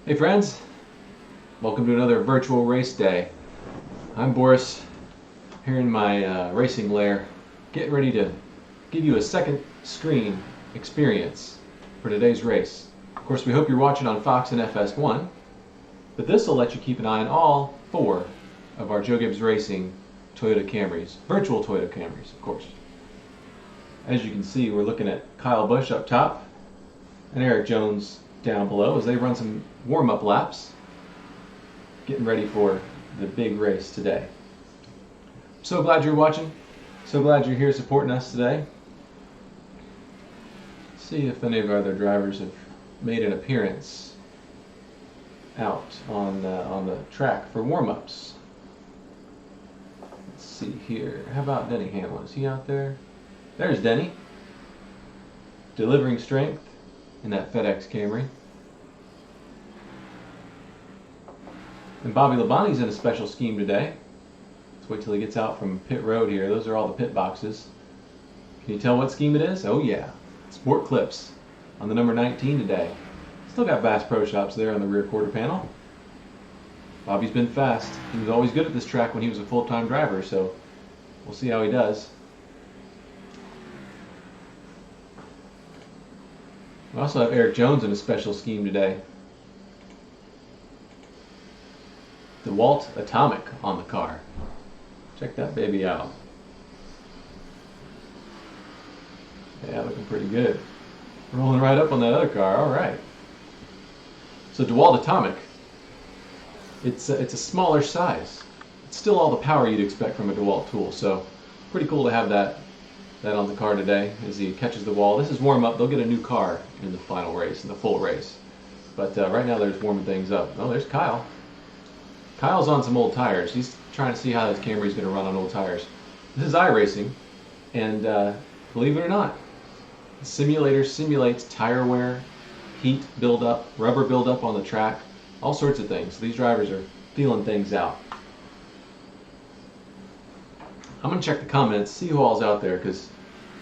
Hey friends, welcome to another virtual race day. I'm Boris, here in my racing lair, getting ready to give you a second screen experience for today's race. Of course, we hope you're watching on Fox and FS1, but this will let you keep an eye on all four of our Joe Gibbs Racing Toyota Camrys, virtual Toyota Camrys, of course. As you can see, we're looking at Kyle Busch up top and Eric Jones down below as they run some warm-up laps, getting ready for the big race today. So glad you're watching. So glad you're here supporting us today. See if any of our other drivers have made an appearance out on the track for warm-ups. Let's see here. How about Denny Hamlin? Is he out there? There's Denny, delivering strength in that FedEx Camry. And Bobby Labonte's in a special scheme today. Let's wait till he gets out from pit road here. Those are all the pit boxes. Can you tell what scheme it is? Oh yeah, Sport Clips on the number 19 today. Still got Bass Pro Shops there on the rear quarter panel. Bobby's been fast. He was always good at this track when he was a full-time driver, so we'll see how he does. We also have Eric Jones in a special scheme today. DeWalt Atomic on the car. Check that baby out. Yeah, looking pretty good. Rolling right up on that other car. All right. So DeWalt Atomic, it's a smaller size. It's still all the power you'd expect from a DeWalt tool. So pretty cool to have that on the car today as he catches the wall. This is warm up. They'll get a new car in the final race, in the full race. But right now they're just warming things up. Oh, there's Kyle. Kyle's on some old tires. He's trying to see how this Camry's going to run on old tires. This is iRacing, and believe it or not, the simulator simulates tire wear, heat buildup, rubber buildup on the track, all sorts of things. These drivers are feeling things out. I'm going to check the comments, see who all's out there, because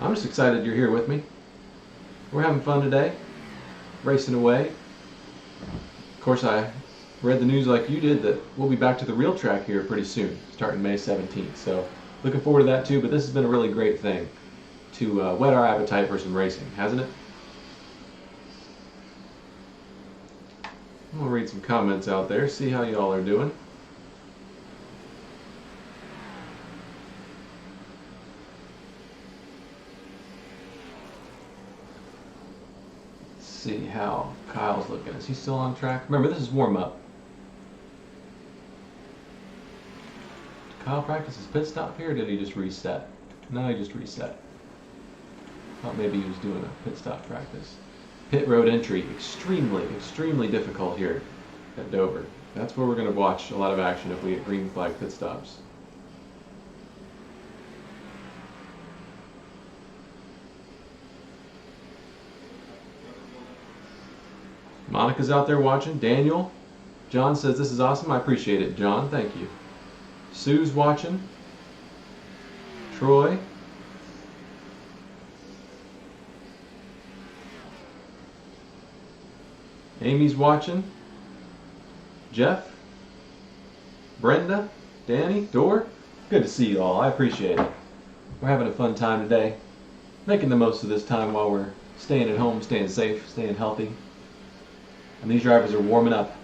I'm just excited you're here with me. We're having fun today, racing away. Of course, I read the news like you did that we'll be back to the real track here pretty soon, starting May 17th. So looking forward to that too, but this has been a really great thing to whet our appetite for some racing, hasn't it? I'm going to read some comments out there, see how y'all are doing. See how Kyle's looking. Is he still on track? Remember, this is warm-up. Did Kyle practice his pit stop here, or did he just reset? No, he just reset. Thought maybe he was doing a pit stop practice. Pit road entry, extremely difficult here at Dover. That's where we're going to watch a lot of action if we get green flag pit stops. Monica's out there watching. Daniel. John says this is awesome. I appreciate it, John. Thank you. Sue's watching. Troy. Amy's watching. Jeff. Brenda. Danny. Dor. Good to see you all. I appreciate it. We're having a fun time today. Making the most of this time while we're staying at home, staying safe, staying healthy. And these drivers are warming up.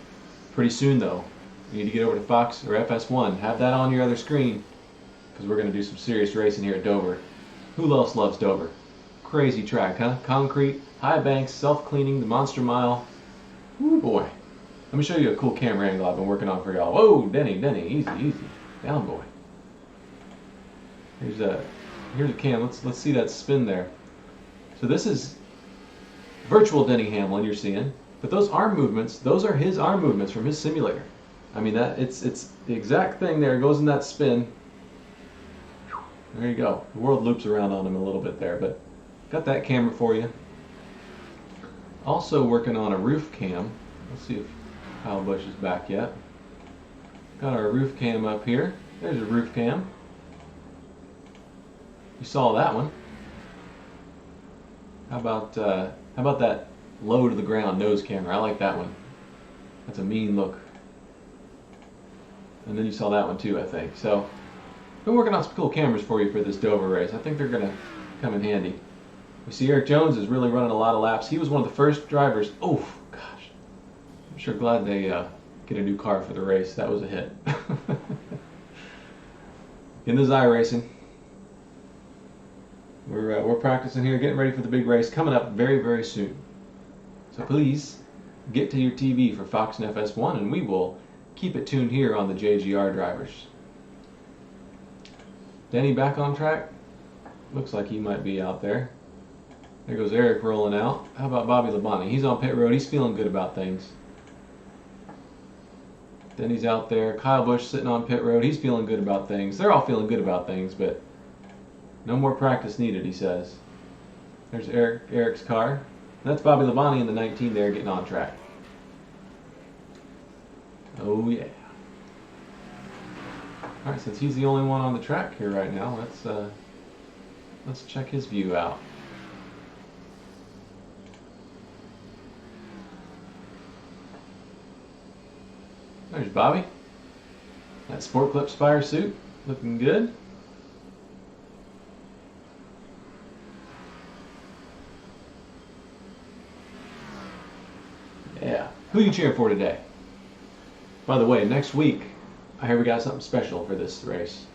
Pretty soon though, you need to get over to Fox or FS1. Have that on your other screen, because we're going to do some serious racing here at Dover. Who else loves Dover? Crazy track, huh? Concrete, high banks, self-cleaning, the Monster Mile. Ooh boy. Let me show you a cool camera angle I've been working on for y'all. Whoa, Denny, easy. Down boy. Here's a cam. Let's see that spin there. So this is virtual Denny Hamlin you're seeing. But those arm movements, those are his arm movements from his simulator. I mean, it's the exact thing there. It goes in that spin. There you go. The world loops around on him a little bit there, but got that camera for you. Also working on a roof cam. Let's see if Kyle Busch is back yet. Got our roof cam up here. There's a roof cam. You saw that one. How about that low to the ground nose camera? I like that one. That's a mean look. And then you saw that one too, I think. So, been working on some cool cameras for you for this Dover race. I think they're going to come in handy. We see Eric Jones is really running a lot of laps. He was one of the first drivers. Oh, gosh. I'm sure glad they get a new car for the race. That was a hit. In this iRacing. We're practicing here, getting ready for the big race coming up very, very soon. So please get to your TV for Fox and FS1, and we will keep it tuned here on the JGR drivers. Denny back on track? Looks like he might be out there. There goes Eric rolling out. How about Bobby Labonte? He's on pit road. He's feeling good about things. Denny's out there. Kyle Busch sitting on pit road. He's feeling good about things. They're all feeling good about things, but no more practice needed, he says. There's Eric's car. That's Bobby Labonte in the 19 there getting on track. Oh yeah. Alright, since he's the only one on the track here right now, let's check his view out. There's Bobby. That Sport Clip Spire suit, looking good. Yeah. Who are you cheering for today? By the way, next week, I hear we got something special for this race,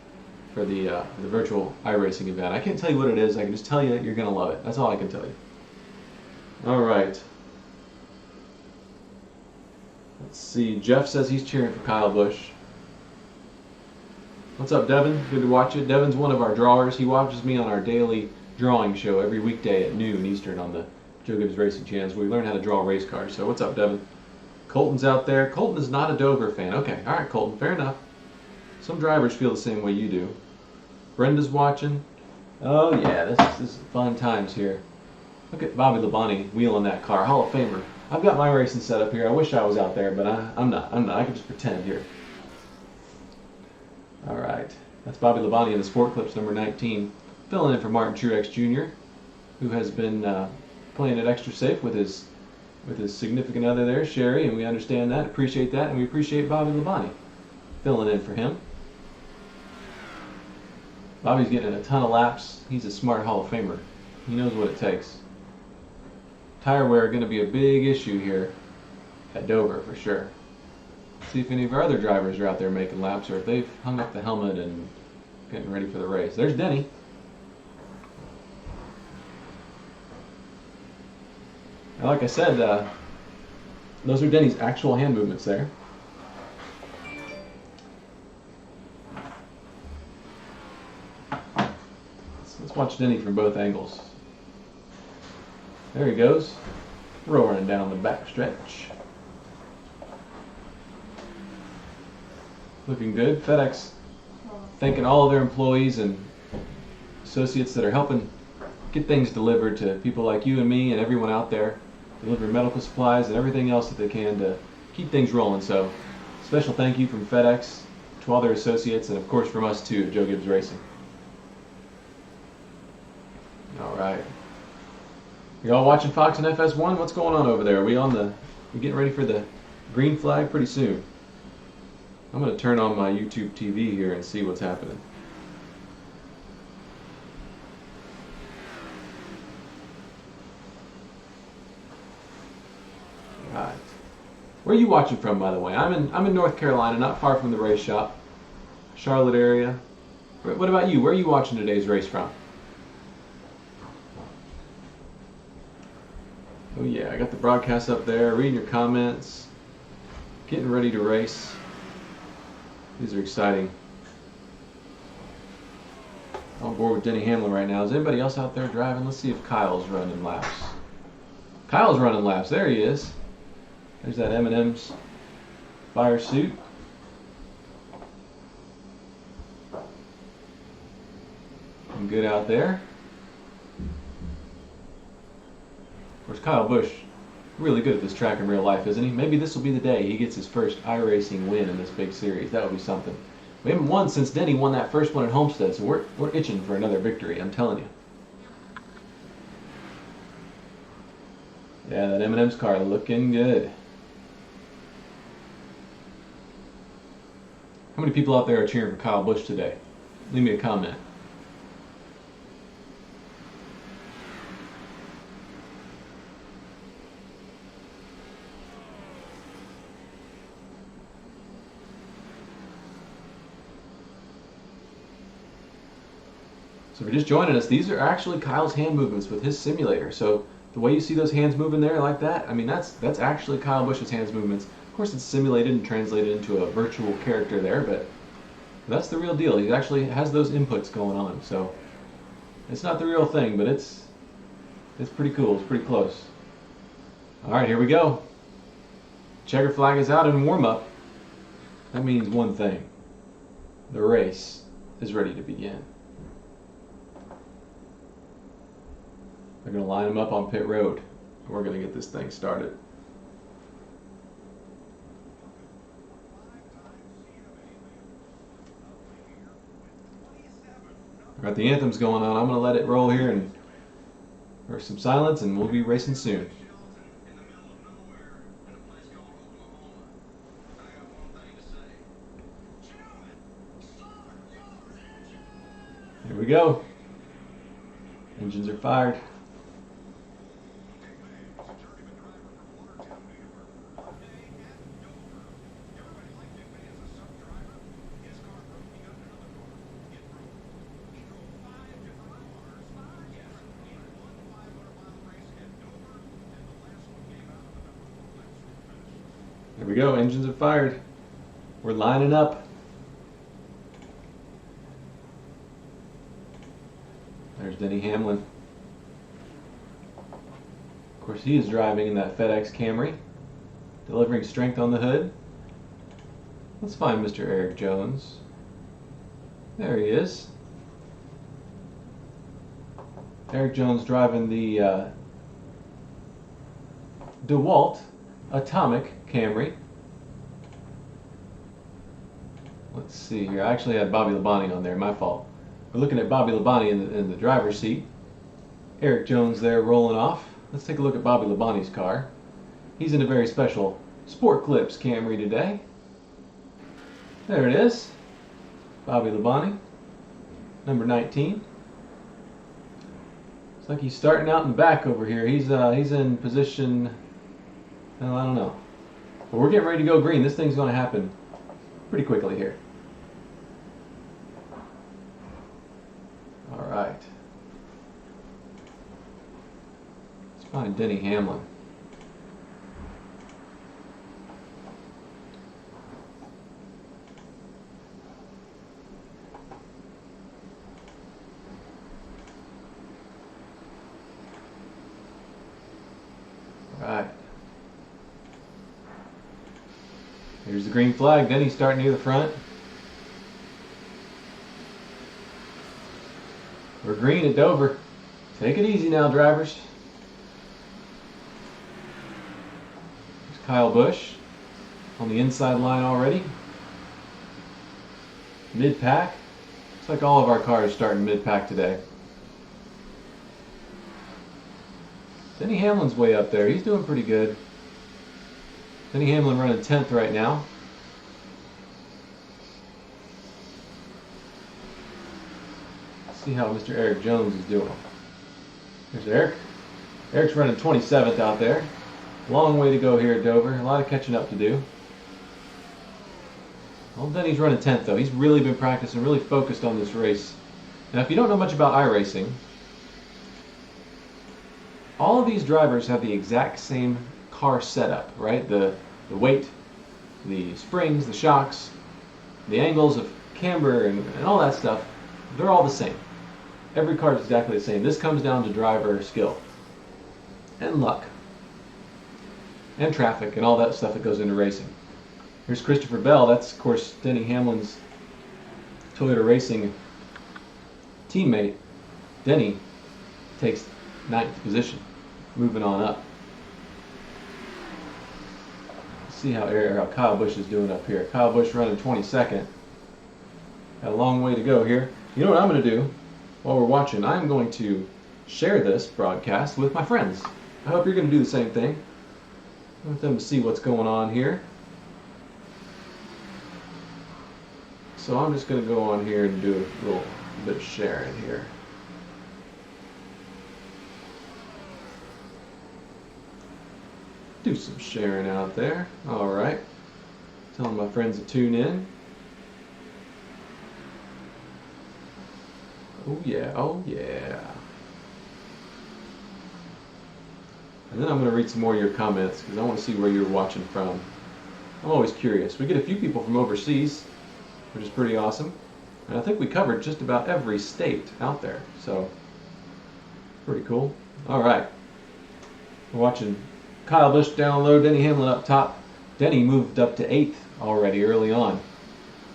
for the virtual iRacing event. I can't tell you what it is. I can just tell you that you're going to love it. That's all I can tell you. All right. Let's see. Jeff says he's cheering for Kyle Busch. What's up, Devin? Good to watch you. Devin's one of our drawers. He watches me on our daily drawing show every weekday at noon Eastern on the Joe Gibbs Racing channels. We learn how to draw race cars. So what's up, Devin? Colton's out there. Colton is not a Dover fan. Okay, all right, Colton, fair enough. Some drivers feel the same way you do. Brenda's watching. Oh yeah, this is fun times here. Look at Bobby Labonte wheeling that car. Hall of Famer. I've got my racing set up here. I wish I was out there, but I'm not. I can just pretend here. All right, that's Bobby Labonte in the Sport Clips number 19, filling in for Martin Truex Jr., who has been playing it extra safe with his significant other there, Sherry, and we understand that, appreciate that, and we appreciate Bobby Labonte filling in for him. Bobby's getting a ton of laps. He's a smart Hall of Famer. He knows what it takes. Tire wear going to be a big issue here at Dover for sure. See if any of our other drivers are out there making laps or if they've hung up the helmet and getting ready for the race. There's Denny. Now, like I said, those are Denny's actual hand movements there. Let's watch Denny from both angles. There he goes, roaring down the back stretch. Looking good. FedEx thanking all of their employees and associates that are helping get things delivered to people like you and me and everyone out there, deliver medical supplies and everything else that they can to keep things rolling. So, special thank you from FedEx to all their associates and of course from us too at Joe Gibbs Racing. All right. Y'all watching Fox and FS1? What's going on over there? We getting ready for the green flag pretty soon. I'm going to turn on my YouTube TV here and see what's happening. All right. Where are you watching from, by the way? I'm in North Carolina, not far from the race shop, Charlotte area. What about you? Where are you watching today's race from? Oh yeah, I got the broadcast up there, reading your comments, getting ready to race. These are exciting. On board with Denny Hamlin right now. Is anybody else out there driving? Let's see if Kyle's running laps. Kyle's running laps. There he is. There's that M&M's fire suit. And good out there. Of course, Kyle Busch, really good at this track in real life, isn't he? Maybe this will be the day he gets his first iRacing win in this big series. That would be something. We haven't won since Denny won that first one at Homestead, so we're itching for another victory, I'm telling you. Yeah, that M&M's car looking good. How many people out there are cheering for Kyle Busch today? Leave me a comment. So if you're just joining us, these are actually Kyle's hand movements with his simulator. So the way you see those hands moving there like that, I mean, that's actually Kyle Busch's hands movements. Of course, it's simulated and translated into a virtual character there, but that's the real deal. He actually has those inputs going on. So it's not the real thing, but it's pretty cool. It's pretty close. All right, here we go. Checker flag is out in warm-up. That means one thing. The race is ready to begin. They're going to line them up on pit road. We're going to get this thing started. All right, the anthem's going on. I'm going to let it roll here and for some silence, and we'll be racing soon. Here we go. Engines are fired. Here we go, engines are fired. We're lining up. There's Denny Hamlin. Of course, he is driving in that FedEx Camry, delivering strength on the hood. Let's find Mr. Eric Jones. There he is. Eric Jones driving the DeWalt Atomic Camry. Let's see here. I actually had Bobby Labonte on there. My fault. We're looking at Bobby Labonte in the driver's seat. Eric Jones there rolling off. Let's take a look at Bobby Labonte's car. He's in a very special Sport Clips Camry today. There it is. Bobby Labonte, number 19. Looks like he's starting out in the back over here. He's in position, well, I don't know. But we're getting ready to go green. This thing's going to happen pretty quickly here. All right. Let's find Denny Hamlin. All right. Here's the green flag. Denny's starting near the front. We're green at Dover. Take it easy now, drivers. There's Kyle Busch on the inside line already. Mid-pack. Looks like all of our cars starting mid-pack today. Denny Hamlin's way up there. He's doing pretty good. Denny Hamlin running 10th right now. Let's see how Mr. Eric Jones is doing. There's Eric. Eric's running 27th out there. Long way to go here at Dover. A lot of catching up to do. Well, Denny's running 10th though. He's really been practicing, really focused on this race. Now, if you don't know much about iRacing, all of these drivers have the exact same car setup, right? The weight, the springs, the shocks, the angles of camber and all that stuff, they're all the same. Every car is exactly the same. This comes down to driver skill and luck and traffic and all that stuff that goes into racing. Here's Christopher Bell. That's, of course, Denny Hamlin's Toyota Racing teammate. Denny takes 9th position, moving on up. Let's see how Kyle Busch is doing up here. Kyle Busch running 22nd. Got a long way to go here. You know what I'm going to do while we're watching? I'm going to share this broadcast with my friends. I hope you're going to do the same thing. I want them to see what's going on here. So I'm just going to go on here and do a little bit of sharing here. Do some sharing out there. All right. Telling my friends to tune in. Oh yeah, oh yeah. And then I'm going to read some more of your comments because I want to see where you're watching from. I'm always curious. We get a few people from overseas, which is pretty awesome. And I think we covered just about every state out there. So, pretty cool. All right. We're watching Kyle Busch down low, Denny Hamlin up top. Denny moved up to 8th already early on.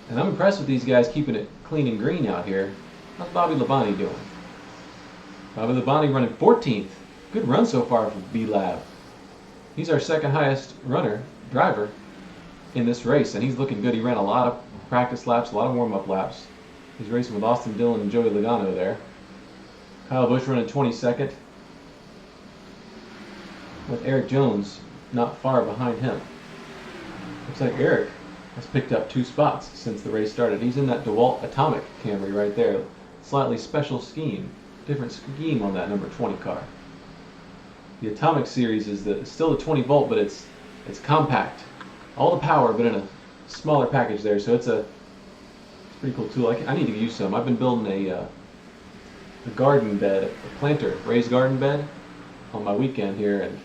And I'm impressed with these guys keeping it clean and green out here. How's Bobby Labonte doing? Bobby Labonte running 14th. Good run so far for B-Lab. He's our second highest driver in this race, and he's looking good. He ran a lot of practice laps, a lot of warm-up laps. He's racing with Austin Dillon and Joey Logano there. Kyle Busch running 22nd, with Eric Jones not far behind him. Looks like Eric has picked up 2 spots since the race started. He's in that DeWalt Atomic Camry right there. Slightly special scheme, different scheme on that number 20 car. The Atomic series is still the 20 volt, but it's compact. All the power, but in a smaller package there. So it's pretty cool tool. I need to use some. I've been building a garden bed, a planter, raised garden bed on my weekend here, and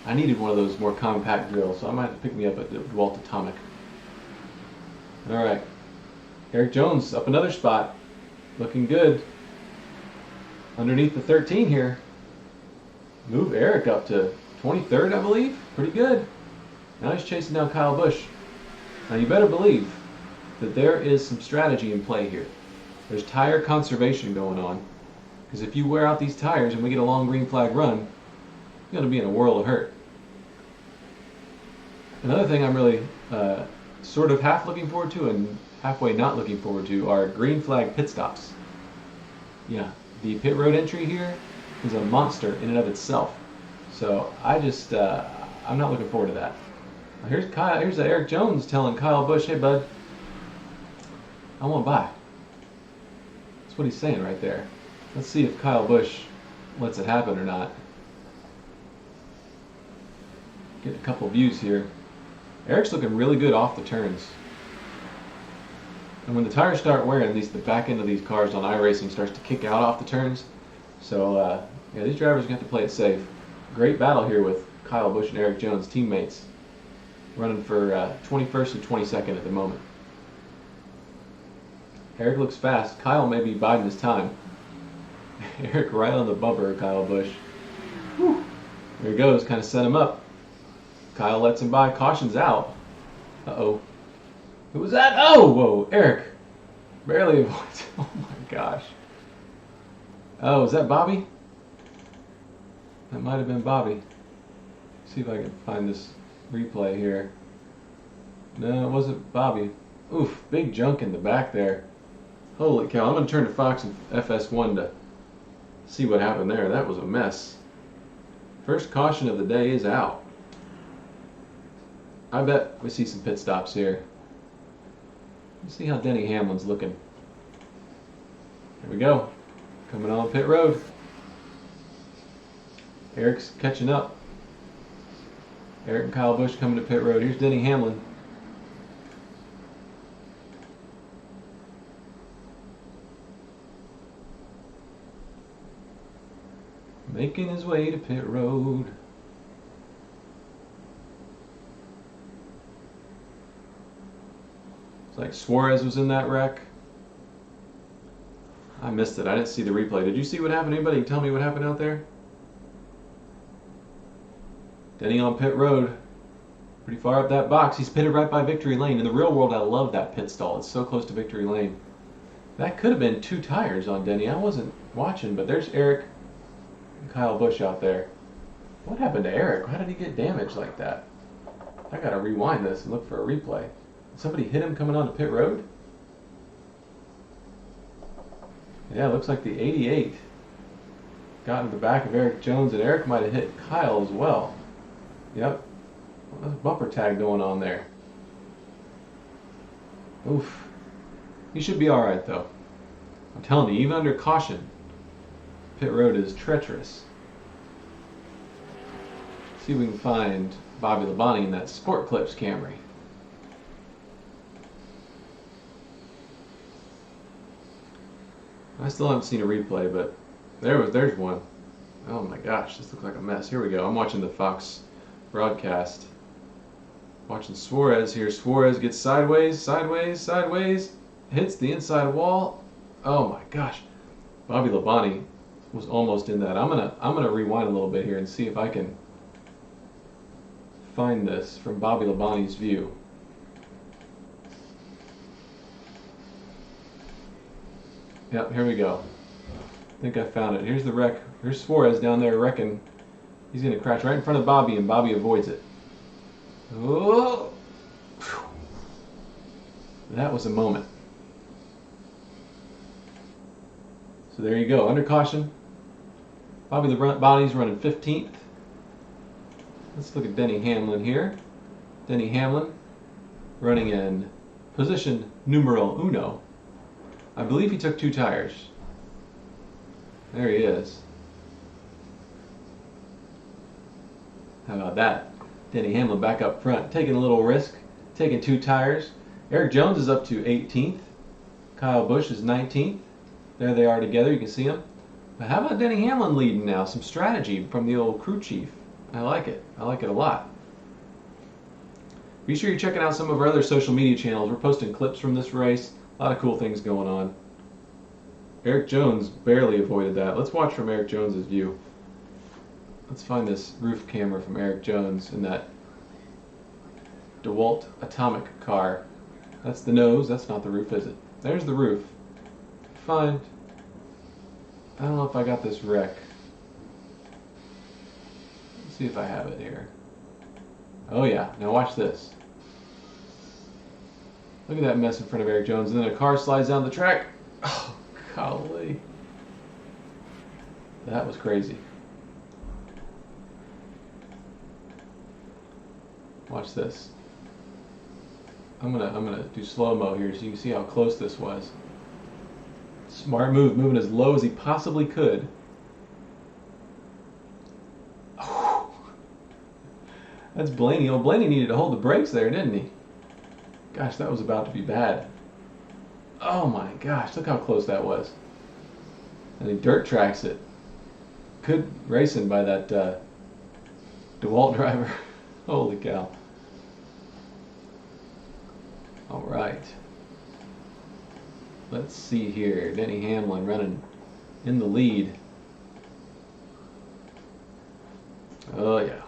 I needed one of those more compact drills, so I might have to pick me up at the DeWalt Atomic. All right, Eric Jones up another spot, looking good. Underneath the 13 here. Move Eric up to 23rd, I believe. Pretty good. Now he's chasing down Kyle Busch. Now you better believe that there is some strategy in play here. There's tire conservation going on. Because if you wear out these tires and we get a long green flag run, you're going to be in a world of hurt. Another thing I'm really sort of half looking forward to and halfway not looking forward to are green flag pit stops. Yeah, the pit road entry here is a monster in and of itself. So I'm not looking forward to that. Here's Eric Jones telling Kyle Busch, hey bud, I want by. That's what he's saying right there. Let's see if Kyle Busch lets it happen or not. Get a couple views here. Eric's looking really good off the turns. And when the tires start wearing, at least the back end of these cars on iRacing starts to kick out off the turns. So yeah, these drivers have to play it safe. Great battle here with Kyle Busch and Eric Jones, teammates, running for 21st and 22nd at the moment. Eric looks fast. Kyle may be biding his time. Eric right on the bumper of Kyle Busch. Whew. There he goes, kind of set him up. Kyle lets him by, cautions out. Uh-oh. Who was that? Oh, whoa, Eric. Barely avoids. Oh my gosh. Oh, is that Bobby? That might have been Bobby. See if I can find this replay here. No, it wasn't Bobby. Oof, big junk in the back there. Holy cow, I'm going to turn to Fox and FS1 to see what happened there. That was a mess. First caution of the day is out. I bet we see some pit stops here. Let's see how Denny Hamlin's looking. Here we go. Coming on pit road. Eric's catching up. Eric and Kyle Busch coming to pit road. Here's Denny Hamlin. Making his way to pit road. It's like Suarez was in that wreck. I missed it. I didn't see the replay. Did you see what happened? Anybody tell me what happened out there? Denny on pit road. Pretty far up that box. He's pitted right by victory lane. In the real world, I love that pit stall. It's so close to victory lane. That could have been 2 tires on Denny. I wasn't watching, but there's Eric and Kyle Busch out there. What happened to Eric? How did he get damaged like that? I gotta rewind this and look for a replay. Did somebody hit him coming onto pit road? Yeah, it looks like the 88 got into the back of Eric Jones, and Eric might have hit Kyle as well. Yep. Well, there's a bumper tag going on there. Oof. He should be alright though. I'm telling you, even under caution, pit road is treacherous. See if we can find Bobby Labonte in that Sport Clips Camry. I still haven't seen a replay, but there's one. Oh my gosh, this looks like a mess. Here we go. I'm watching the Fox broadcast. Watching Suarez here. Suarez gets sideways, sideways, sideways. Hits the inside wall. Oh my gosh. Bobby Labonte was almost in that. I'm gonna rewind a little bit here and see if I can find this from Bobby Labonte's view. Yep, here we go. I think I found it. Here's the wreck. Here's Suarez down there wrecking. He's going to crash right in front of Bobby, and Bobby avoids it. Oh! That was a moment. So there you go. Under caution. Bobby Labonte's running 15th. Let's look at Denny Hamlin here. Denny Hamlin running in position numero uno. I believe he took 2 tires. There he is. How about that? Denny Hamlin back up front, taking a little risk, taking 2 tires. Eric Jones is up to 18th. Kyle Busch is 19th. There they are together, you can see them. But how about Denny Hamlin leading now? Some strategy from the old crew chief. I like it. I like it a lot. Be sure you're checking out some of our other social media channels. We're posting clips from this race. A lot of cool things going on. Eric Jones barely avoided that. Let's watch from Eric Jones's view. Let's find this roof camera from Eric Jones in that DeWalt Atomic car. That's the nose. That's not the roof, is it? There's the roof. Fine. I don't know if I got this wreck. Let's see if I have it here. Oh yeah. Now watch this. Look at that mess in front of Eric Jones, and then a car slides down the track. Oh, golly. That was crazy. Watch this. I'm gonna do slow-mo here so you can see how close this was. Smart move, moving as low as he possibly could. Oh. That's Blaney. Oh, Blaney needed to hold the brakes there, didn't he? Gosh, that was about to be bad. Oh my gosh, look how close that was. And he dirt tracks it. Good racing by that DeWalt driver. Holy cow. All right. Let's see here. Denny Hamlin running in the lead. Oh yeah.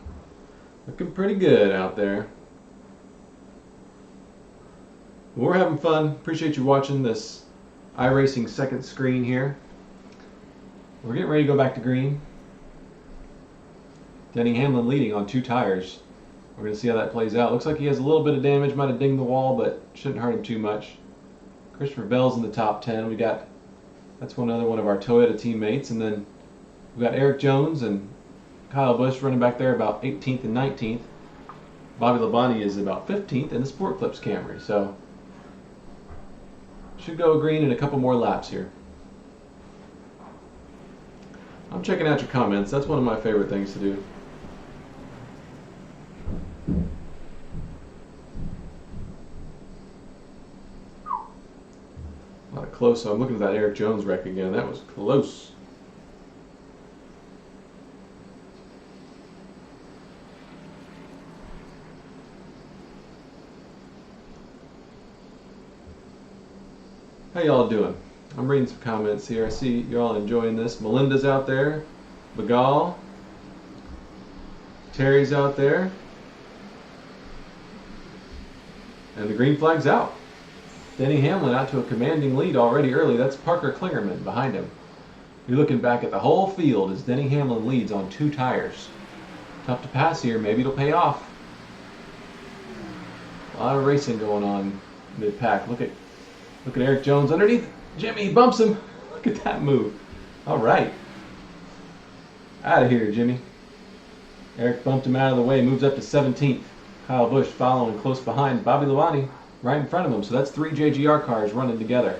Looking pretty good out there. We're having fun. Appreciate you watching this iRacing second screen here. We're getting ready to go back to green. Denny Hamlin leading on 2 tires. We're going to see how that plays out. Looks like he has a little bit of damage. Might have dinged the wall, but shouldn't hurt him too much. Christopher Bell's in the top 10. That's another one of our Toyota teammates. And then we got Eric Jones and Kyle Busch running back there about 18th and 19th. Bobby Labonte is about 15th in the Sport Clips Camry. So should go green in a couple more laps here. I'm checking out your comments. That's one of my favorite things to do. A lot of close. So I'm looking at that Eric Jones wreck again. That was close. How y'all doing? I'm reading some comments here. I see y'all enjoying this. Melinda's out there. Bagal. Terry's out there. And the green flag's out. Denny Hamlin out to a commanding lead already early. That's Parker Klingerman behind him. You're looking back at the whole field as Denny Hamlin leads on 2 tires. Tough to pass here. Maybe it'll pay off. A lot of racing going on mid-pack. Look at Eric Jones underneath. Jimmy, he bumps him. Look at that move. All right. Out of here, Jimmy. Eric bumped him out of the way. Moves up to 17th. Kyle Busch following close behind. Bobby Labonte right in front of him. So that's 3 JGR cars running together.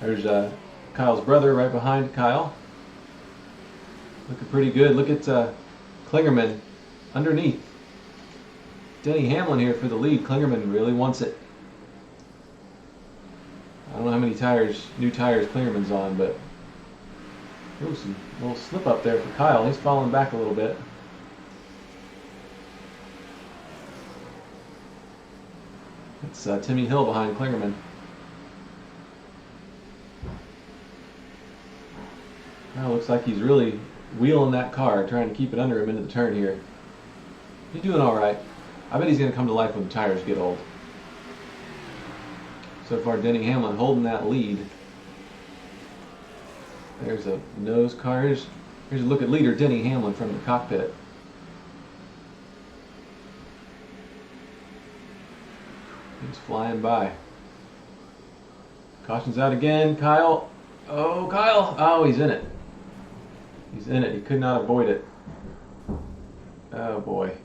There's Kyle's brother right behind Kyle. Looking pretty good. Look at Klingerman underneath. Denny Hamlin here for the lead. Klingerman really wants it. I don't know how many new tires Klingerman's on, but ooh, some little slip up there for Kyle. He's falling back a little bit. It's Timmy Hill behind Klingerman. Now looks like he's really wheeling that car, trying to keep it under him into the turn here. He's doing all right. I bet he's going to come to life when the tires get old. So far, Denny Hamlin holding that lead. There's a nose car. Here's a look at leader Denny Hamlin from the cockpit. He's flying by. Caution's out again. Kyle. Oh, Kyle. Oh, he's in it. He's in it. He could not avoid it. Oh, boy.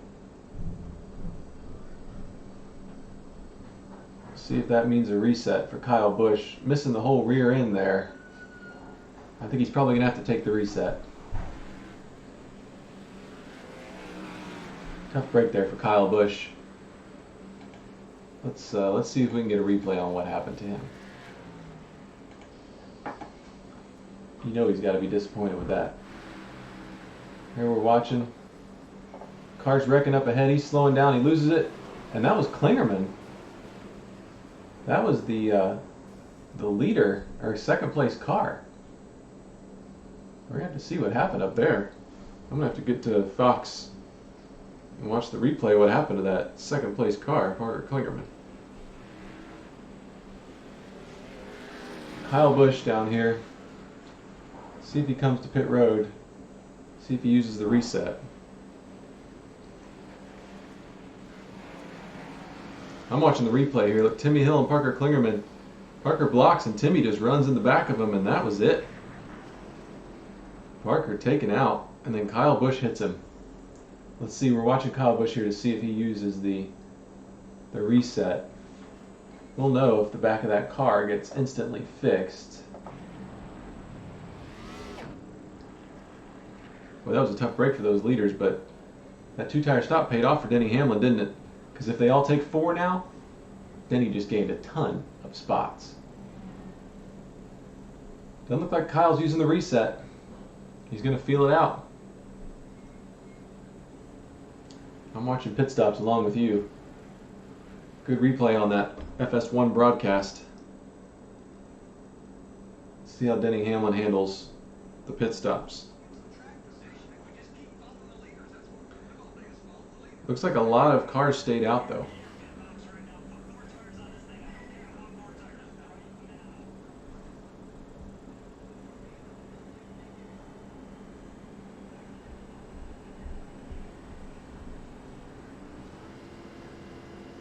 See if that means a reset for Kyle Busch. Missing the whole rear end there. I think he's probably going to have to take the reset. Tough break there for Kyle Busch. Let's see if we can get a replay on what happened to him. You know he's got to be disappointed with that. Here we're watching. Car's wrecking up ahead. He's slowing down. He loses it. And that was Klingerman. That was the leader, or second place car. We're going to have to see what happened up there. I'm going to have to get to Fox and watch the replay what happened to that second place car, Parker Klingerman. Kyle Busch down here. See if he comes to pit road. See if he uses the reset. I'm watching the replay here. Look, Timmy Hill and Parker Klingerman. Parker blocks and Timmy just runs in the back of him, and that was it. Parker taken out, and then Kyle Busch hits him. Let's see, we're watching Kyle Busch here to see if he uses the reset. We'll know if the back of that car gets instantly fixed. Well, that was a tough break for those leaders, but that two-tire stop paid off for Denny Hamlin, didn't it? Because if they all take 4 now, Denny just gained a ton of spots. Doesn't look like Kyle's using the reset. He's going to feel it out. I'm watching pit stops along with you. Good replay on that FS1 broadcast. See how Denny Hamlin handles the pit stops. Looks like a lot of cars stayed out though.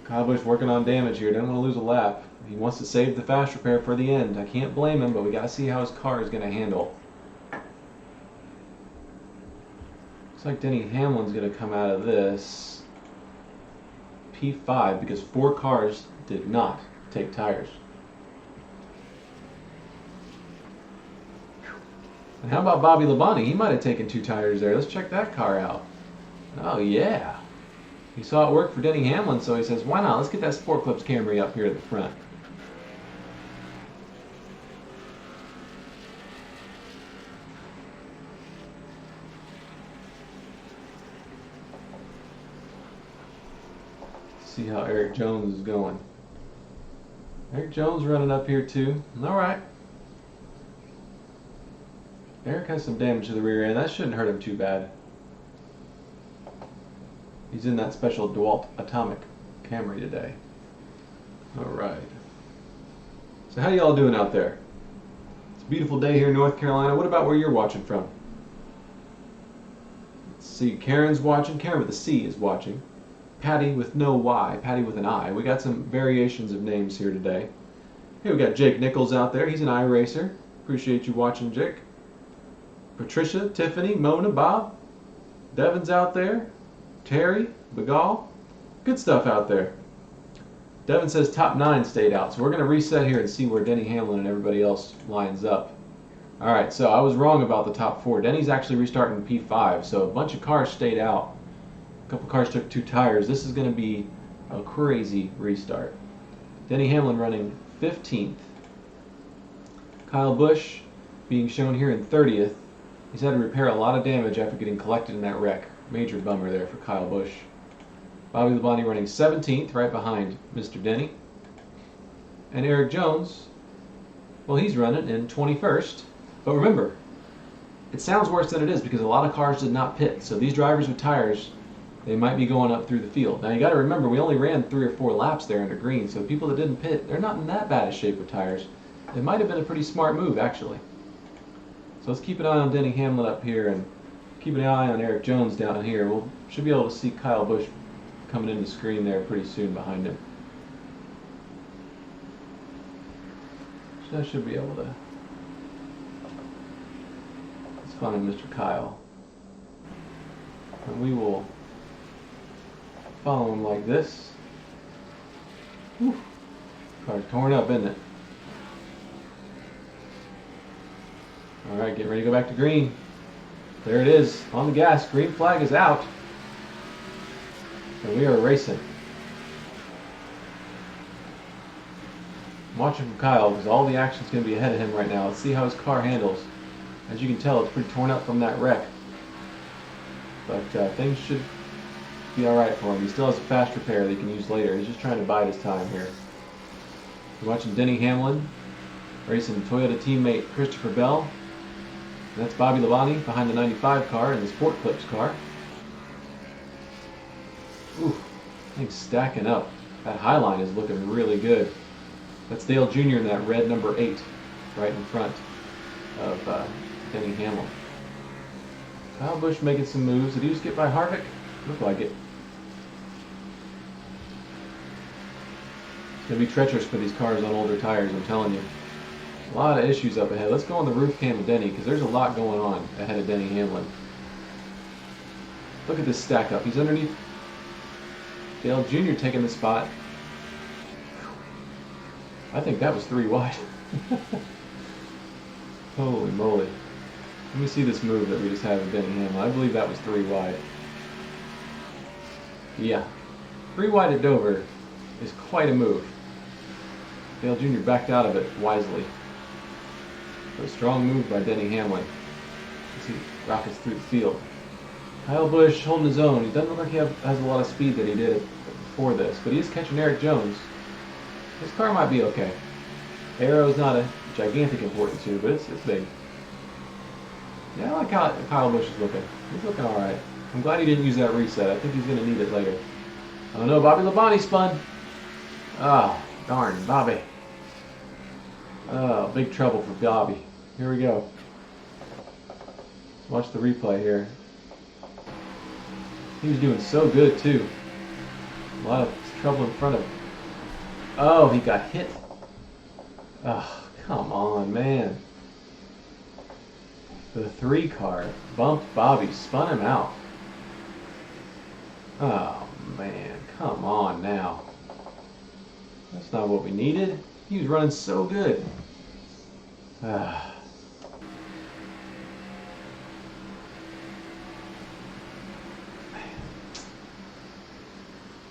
Kyle Busch working on damage here. Doesn't want to lose a lap. He wants to save the fast repair for the end. I can't blame him, but we got to see how his car is going to handle. Looks like Denny Hamlin's going to come out of this P5 because 4 cars did not take tires. And how about Bobby Labonte? He might have taken 2 tires there. Let's check that car out. Oh yeah. He saw it work for Denny Hamlin, so he says, why not? Let's get that Sport Clips Camry up here at the front. See how Eric Jones is going. Eric Jones running up here too. All right. Eric has some damage to the rear end. That shouldn't hurt him too bad. He's in that special DeWalt Atomic Camry today. All right. So how y'all doing out there? It's a beautiful day here in North Carolina. What about where you're watching from? Let's see. Karen's watching. Karen with a C is watching. Patty with no Y. Patty with an I. We got some variations of names here today. Here we got Jake Nichols out there. He's an iRacer. Appreciate you watching, Jake. Patricia, Tiffany, Mona, Bob. Devin's out there. Terry, Begal. Good stuff out there. Devin says top 9 stayed out. So we're going to reset here and see where Denny Hamlin and everybody else lines up. All right, so I was wrong about the top 4. Denny's actually restarting P5, so a bunch of cars stayed out. A couple cars took 2 tires. This is going to be a crazy restart. Denny Hamlin running 15th. Kyle Busch being shown here in 30th. He's had to repair a lot of damage after getting collected in that wreck. Major bummer there for Kyle Busch. Bobby Labonte running 17th, right behind Mr. Denny. And Eric Jones, well, he's running in 21st. But remember, it sounds worse than it is because a lot of cars did not pit. So these drivers with tires, they might be going up through the field. Now you got to remember, we only ran 3 or 4 laps there under green. So the people that didn't pit, they're not in that bad a shape with tires. It might have been a pretty smart move, actually. So let's keep an eye on Denny Hamlin up here and keep an eye on Eric Jones down here. We should be able to see Kyle Busch coming into the screen there pretty soon behind him. So I should be able to. Let's find Mr. Kyle. And we will follow him like this. Whew. Car's torn up, isn't it? Alright, getting ready to go back to green. There it is, on the gas. Green flag is out. And we are racing. I'm watching from Kyle because all the action is going to be ahead of him right now. Let's see how his car handles. As you can tell, it's pretty torn up from that wreck. But things should be alright for him. He still has a fast repair that he can use later. He's just trying to bide his time here. We're watching Denny Hamlin racing Toyota teammate Christopher Bell. And that's Bobby Labonte behind the 95 car and the Sport Clips car. Ooh, things stacking up. That high line is looking really good. That's Dale Jr. in that red number 8, right in front of Denny Hamlin. Kyle Busch making some moves. Did he just get by Harvick? Looked like it. It's going to be treacherous for these cars on older tires, I'm telling you. A lot of issues up ahead. Let's go on the roof cam of Denny because there's a lot going on ahead of Denny Hamlin. Look at this stack up. He's underneath Dale Jr. taking the spot. I think that was 3 wide. Holy moly. Let me see this move that we just had with Denny Hamlin. I believe that was 3 wide. Yeah. 3 wide at Dover is quite a move. Dale Jr. backed out of it wisely. But a strong move by Denny Hamlin as he rockets through the field. Kyle Busch holding his own. He doesn't look like he has a lot of speed that he did before this, but he is catching Eric Jones. His car might be okay. Aero is not a gigantic importance here, but it's big. Yeah, I like how Kyle Busch is looking. He's looking alright. I'm glad he didn't use that reset. I think he's going to need it later. I don't know, Bobby Labonte spun. Ah, oh, darn, Bobby. Oh, big trouble for Bobby. Here we go. Watch the replay here. He was doing so good too. A lot of trouble in front of him. Oh, he got hit. Oh, come on, man. The 3 car bumped Bobby, spun him out. Oh, man, come on now. That's not what we needed. He was running so good. Ah.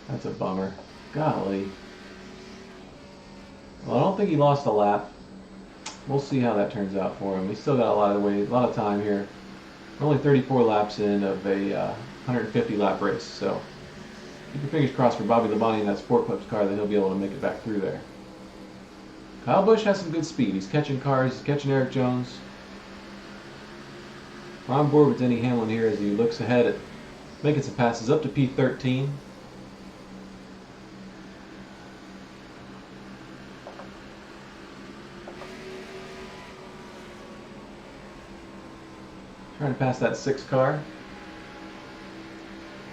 That's a bummer. Golly. Well, I don't think he lost a lap. We'll see how that turns out for him. He's still got a lot of time here. We're only 34 laps in of a 150 lap race, so keep your fingers crossed for Bobby Labonte in that Sport Clips car that he'll be able to make it back through there. Kyle Busch has some good speed. He's catching cars. He's catching Eric Jones. We're on board with Denny Hamlin here as he looks ahead at making some passes up to P13. Trying to pass that 6 car.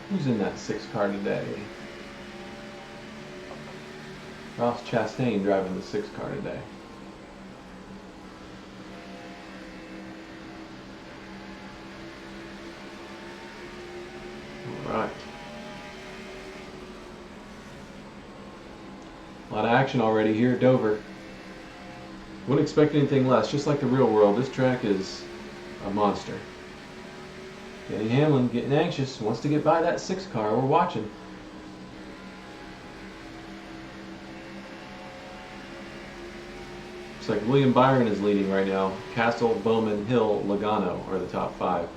Who's in that 6 car today? Ross Chastain driving the 6 car today. Right. A lot of action already here at Dover. Wouldn't expect anything less. Just like the real world, this track is a monster. Denny Hamlin getting anxious, wants to get by that 6 car. We're watching. Looks like William Byron is leading right now. Castle, Bowman, Hill, Logano are the top 5.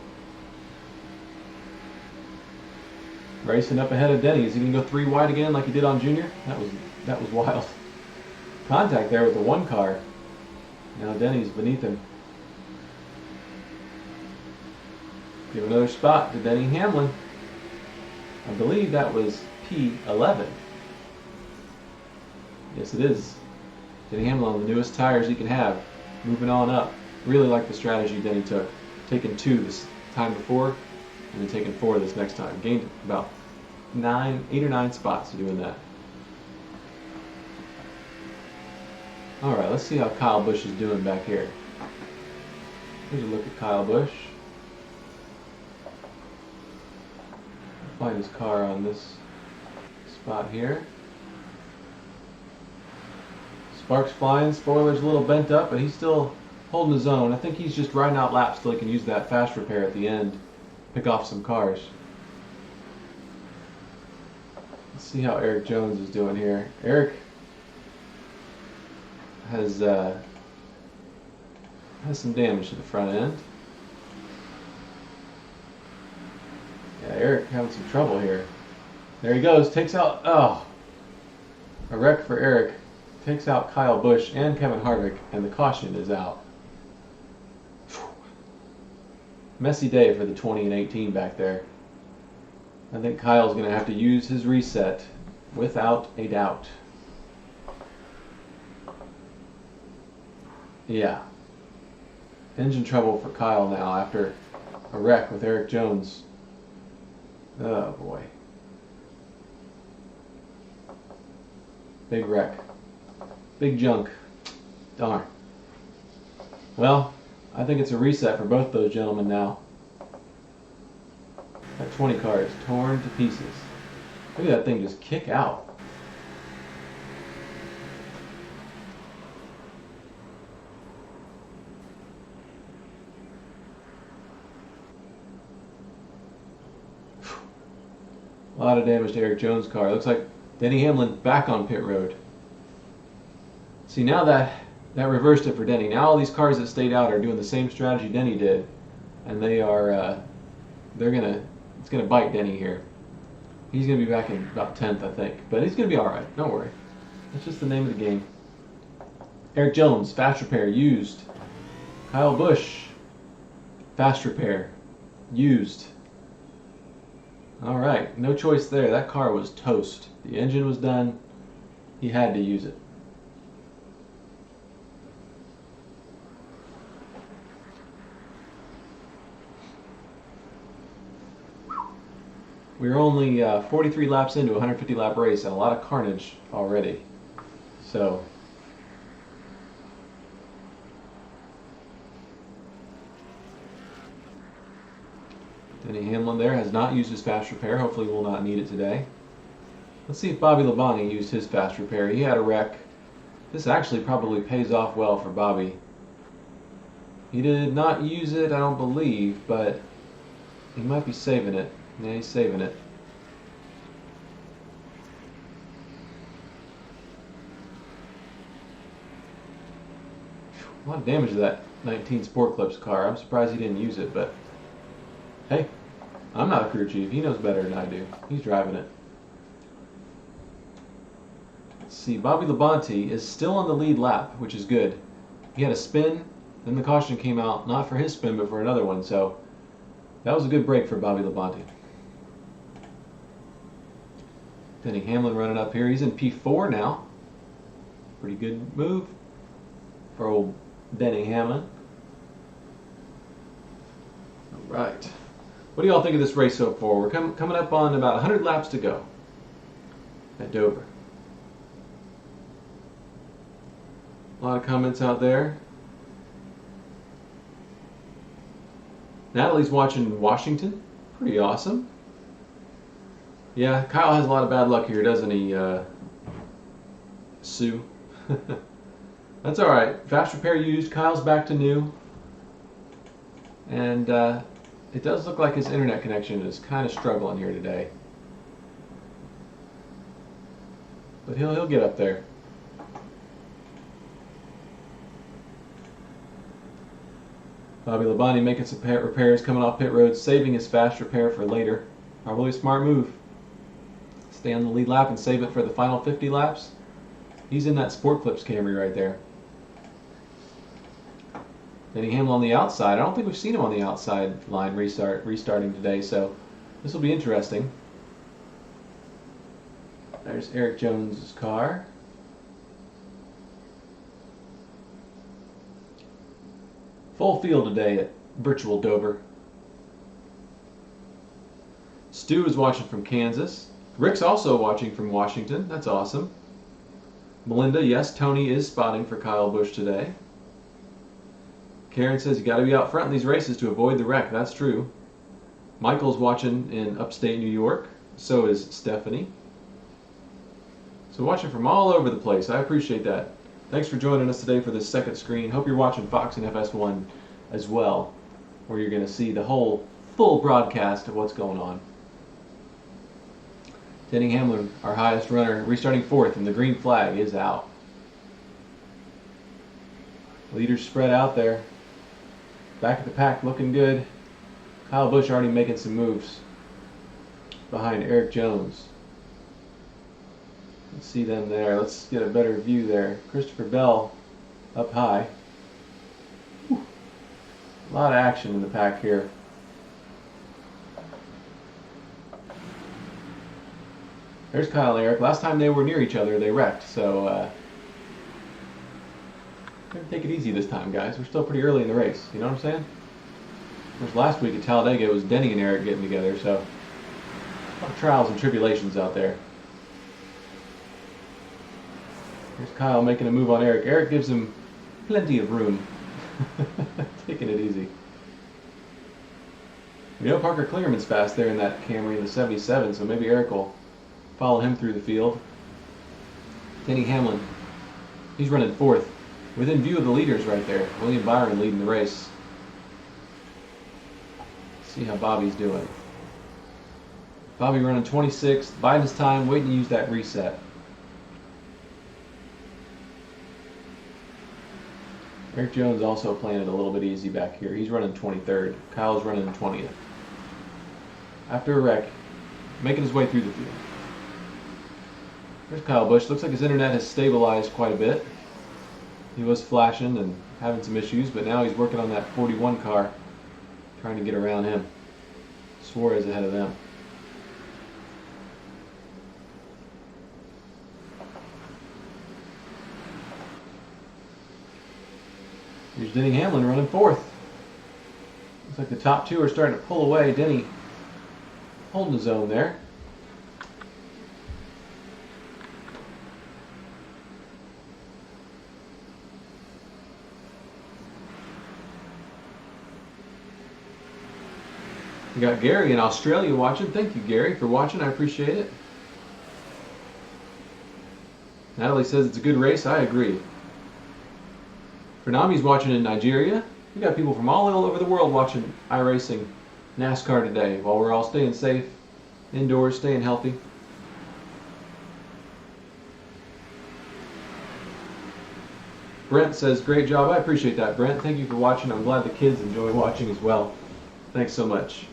Racing up ahead of Denny. Is he going to go 3 wide again like he did on Junior? That was wild. Contact there with the 1 car. Now Denny's beneath him. Give another spot to Denny Hamlin. I believe that was P11. Yes, it is. Denny Hamlin on the newest tires he can have. Moving on up. Really like the strategy Denny took. Taking 2 this time before, and then taking 4 this next time. Gained about 8 or 9 spots doing that. Alright, let's see how Kyle Busch is doing back here. Here's a look at Kyle Busch. Find his car on this spot here. Sparks flying, spoiler's a little bent up, but he's still holding his own. I think he's just riding out laps till he can use that fast repair at the end, pick off some cars. Let's see how Eric Jones is doing here. Eric has some damage to the front end. Yeah, Eric having some trouble here. There he goes, takes out, a wreck for Eric. Takes out Kyle Busch and Kevin Harvick, and the caution is out. Messy day for the 20 and 18 back there. I think Kyle's going to have to use his reset without a doubt. Yeah. Engine trouble for Kyle now after a wreck with Eric Jones. Oh boy. Big wreck. Big junk. Darn. Well, I think it's a reset for both those gentlemen now. That 20 car is torn to pieces. Look at that thing just kick out. A lot of damage to Eric Jones' car. Looks like Denny Hamlin back on pit road. See, now that reversed it for Denny. Now all these cars that stayed out are doing the same strategy Denny did, and they are it's gonna bite Denny here. He's gonna be back in about 10th, I think, but he's gonna be all right. Don't worry. That's just the name of the game. Eric Jones, fast repair used. Kyle Busch, fast repair used. All right, no choice there. That car was toast. The engine was done. He had to use it. We're only 43 laps into a 150 lap race and a lot of carnage already. So Denny Hamlin there has not used his fast repair. Hopefully will not need it today. Let's see if Bobby Labonte used his fast repair. He had a wreck. This actually probably pays off well for Bobby. He did not use it, I don't believe, but he might be saving it. Yeah, he's saving it. A lot of damage to that 19 Sport Clips car. I'm surprised he didn't use it, but hey, I'm not a crew chief. He knows better than I do. He's driving it. Let's see, Bobby Labonte is still on the lead lap, which is good. He had a spin, then the caution came out, not for his spin, but for another one, so that was a good break for Bobby Labonte. Denny Hamlin running up here. He's in P4 now. Pretty good move for old Denny Hamlin. All right. What do y'all think of this race so far? We're coming up on about 100 laps to go at Dover. A lot of comments out there. Natalie's watching Washington. Pretty awesome. Yeah, Kyle has a lot of bad luck here, doesn't he, Sue? That's all right. Fast repair used. Kyle's back to new. And it does look like his internet connection is kind of struggling here today. But he'll get up there. Bobby Labonte making some repairs coming off pit road, saving his fast repair for later. Probably a smart move. Stay on the lead lap and save it for the final 50 laps. He's in that Sport Clips Camry right there. Denny Hamlin on the outside. I don't think we've seen him on the outside line restarting today, so this will be interesting. There's Eric Jones' car. Full field today at Virtual Dover. Stu is watching from Kansas. Rick's also watching from Washington. That's awesome. Melinda, yes, Tony is spotting for Kyle Busch today. Karen says you got to be out front in these races to avoid the wreck. That's true. Michael's watching in upstate New York. So is Stephanie. So watching from all over the place. I appreciate that. Thanks for joining us today for this second screen. Hope you're watching Fox and FS1 as well, where you're going to see the whole full broadcast of what's going on. Denny Hamlin, our highest runner, restarting fourth, and the green flag is out. Leaders spread out there. Back of the pack looking good. Kyle Busch already making some moves behind Eric Jones. Let's see them there. Let's get a better view there. Christopher Bell up high. Whew. A lot of action in the pack here. There's Kyle and Eric. Last time they were near each other, they wrecked. So, take it easy this time, guys. We're still pretty early in the race. You know what I'm saying? Of course, last week at Talladega, it was Denny and Eric getting together. So, a lot of trials and tribulations out there. Here's Kyle making a move on Eric. Eric gives him plenty of room. Taking it easy. We know Parker Kligerman's fast there in that Camry in the 77, so maybe Eric will follow him through the field. Denny Hamlin, he's running fourth. Within view of the leaders right there. William Byron leading the race. See how Bobby's doing. Bobby running 26th, biding his time, waiting to use that reset. Eric Jones also playing it a little bit easy back here. He's running 23rd. Kyle's running 20th. After a wreck, making his way through the field. There's Kyle Busch. Looks like his internet has stabilized quite a bit. He was flashing and having some issues, but now he's working on that 41 car, trying to get around him. Suarez ahead of them. Here's Denny Hamlin running fourth. Looks like the top two are starting to pull away. Denny holding his own there. We got Gary in Australia watching. Thank you, Gary, for watching. I appreciate it. Natalie says it's a good race. I agree. Pranami's watching in Nigeria. We got people from all over the world watching iRacing NASCAR today while we're all staying safe, indoors, staying healthy. Brent says, great job. I appreciate that, Brent. Thank you for watching. I'm glad the kids enjoy watching as well. Thanks so much.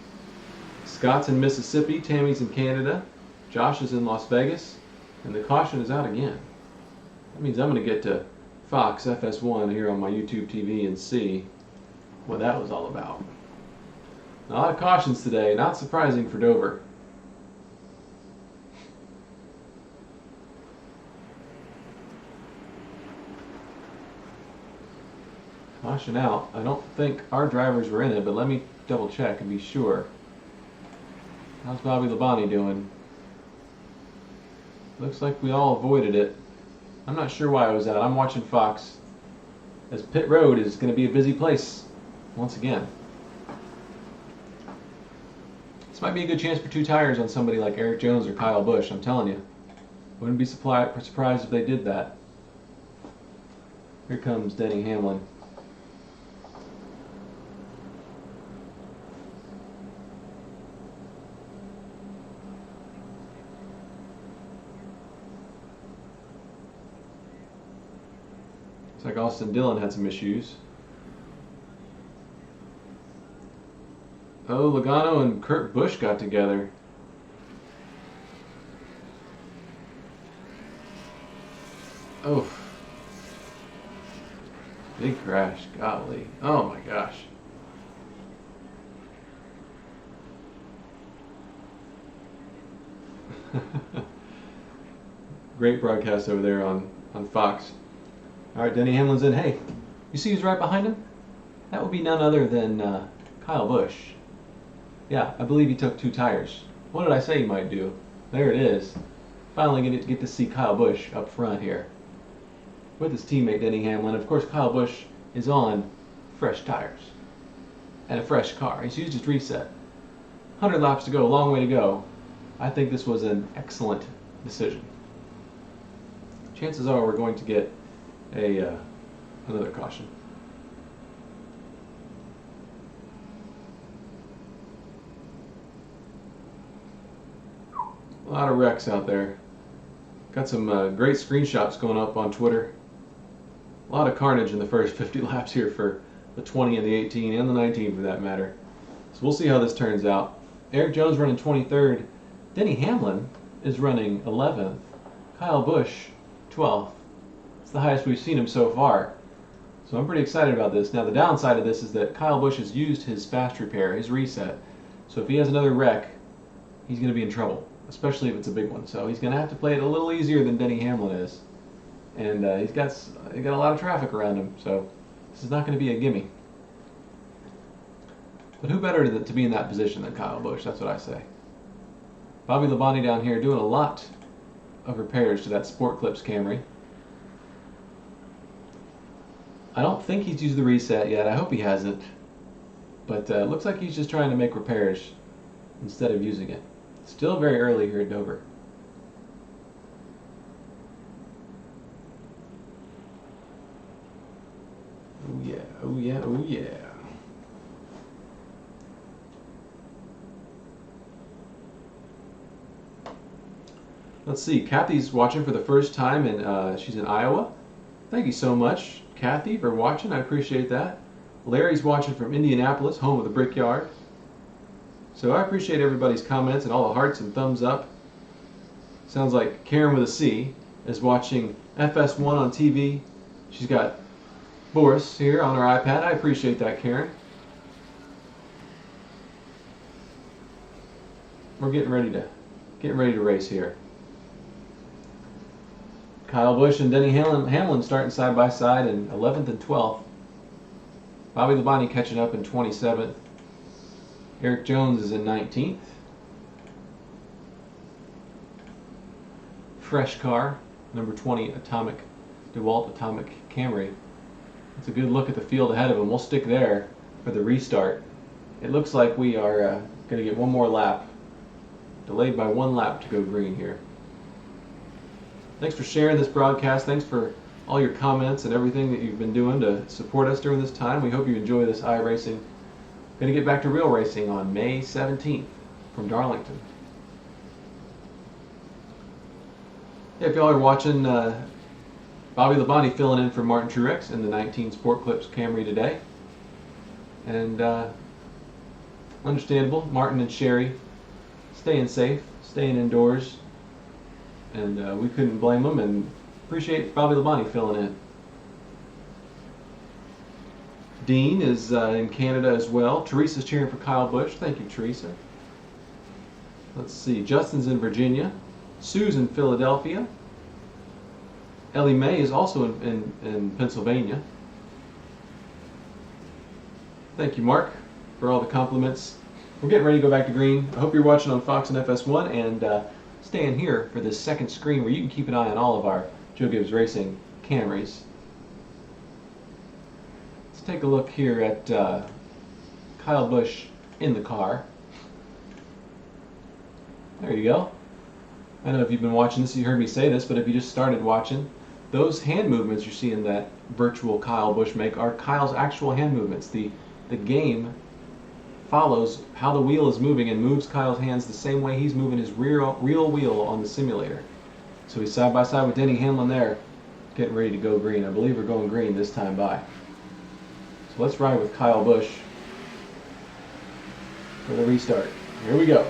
Scott's in Mississippi. Tammy's in Canada. Josh is in Las Vegas. And the caution is out again. That means I'm going to get to Fox FS1 here on my YouTube TV and see what that was all about. A lot of cautions today. Not surprising for Dover. Caution out. I don't think our drivers were in it, but let me double check and be sure. How's Bobby Labonte doing? Looks like we all avoided it. I'm not sure why I was out. I'm watching Fox, as pit road is going to be a busy place once again. This might be a good chance for 2 tires on somebody like Eric Jones or Kyle Busch, I'm telling you. Wouldn't be surprised if they did that. Here comes Denny Hamlin. Looks like Austin Dillon had some issues. Oh, Logano and Kurt Busch got together. Oh. Big crash. Golly. Oh my gosh. Great broadcast over there on Fox. All right, Denny Hamlin's in. Hey, you see who's right behind him? That would be none other than Kyle Busch. Yeah, I believe he took 2 tires. What did I say he might do? There it is. Finally get to see Kyle Busch up front here with his teammate Denny Hamlin. Of course, Kyle Busch is on fresh tires and a fresh car. He's used his reset. 100 laps to go, a long way to go. I think this was an excellent decision. Chances are we're going to get another caution. A lot of wrecks out there. Got some great screenshots going up on Twitter. A lot of carnage in the first 50 laps here for the 20 and the 18 and the 19 for that matter. So we'll see how this turns out. Eric Jones running 23rd. Denny Hamlin is running 11th. Kyle Busch 12th. It's the highest we've seen him so far. So I'm pretty excited about this. Now the downside of this is that Kyle Busch has used his fast repair, his reset. So if he has another wreck, he's going to be in trouble, especially if it's a big one. So he's going to have to play it a little easier than Denny Hamlin is. And he's got a lot of traffic around him, so this is not going to be a gimme. But who better to be in that position than Kyle Busch? That's what I say. Bobby Labonte down here doing a lot of repairs to that Sport Clips Camry. I don't think he's used the reset yet. I hope he hasn't. But it looks like he's just trying to make repairs instead of using it. Still very early here at Dover. Oh yeah, oh yeah, oh yeah. Let's see, Kathy's watching for the first time and she's in Iowa. Thank you so much, Kathy, for watching. I appreciate that. Larry's watching from Indianapolis, home of the Brickyard. So I appreciate everybody's comments and all the hearts and thumbs up. Sounds like Karen with a C is watching FS1 on TV. She's got Boris here on her iPad. I appreciate that, Karen. We're getting ready to race here. Kyle Busch and Denny Hamlin starting side by side in 11th and 12th. Bobby Labonte catching up in 27th. Eric Jones is in 19th. Fresh car, number 20 DeWalt Atomic Camry. It's a good look at the field ahead of him. We'll stick there for the restart. It looks like we are going to get one more lap. Delayed by 1 lap to go green here. Thanks for sharing this broadcast. Thanks for all your comments and everything that you've been doing to support us during this time. We hope you enjoy this iRacing. Going to get back to real racing on May 17th from Darlington. Yeah, if y'all are watching, Bobby Labonte filling in for Martin Truex in the 19 Sport Clips Camry today. And understandable, Martin and Sherry staying safe, staying indoors. And we couldn't blame them, and appreciate Bobby Labonte filling in. Dean is in Canada as well. Teresa's cheering for Kyle Busch. Thank you, Teresa. Let's see. Justin's in Virginia. Sue's in Philadelphia. Ellie Mae is also in Pennsylvania. Thank you, Mark, for all the compliments. We're getting ready to go back to green. I hope you're watching on Fox and FS1 and staying here for this second screen where you can keep an eye on all of our Joe Gibbs Racing Camrys. Let's take a look here at Kyle Busch in the car. There you go. I don't know if you've been watching this, you heard me say this, but if you just started watching, those hand movements you're seeing that virtual Kyle Busch make are Kyle's actual hand movements. The game follows how the wheel is moving and moves Kyle's hands the same way he's moving his real wheel on the simulator. So he's side by side with Denny Hamlin there, getting ready to go green. I believe we're going green this time by. So let's ride with Kyle Busch for the restart. Here we go.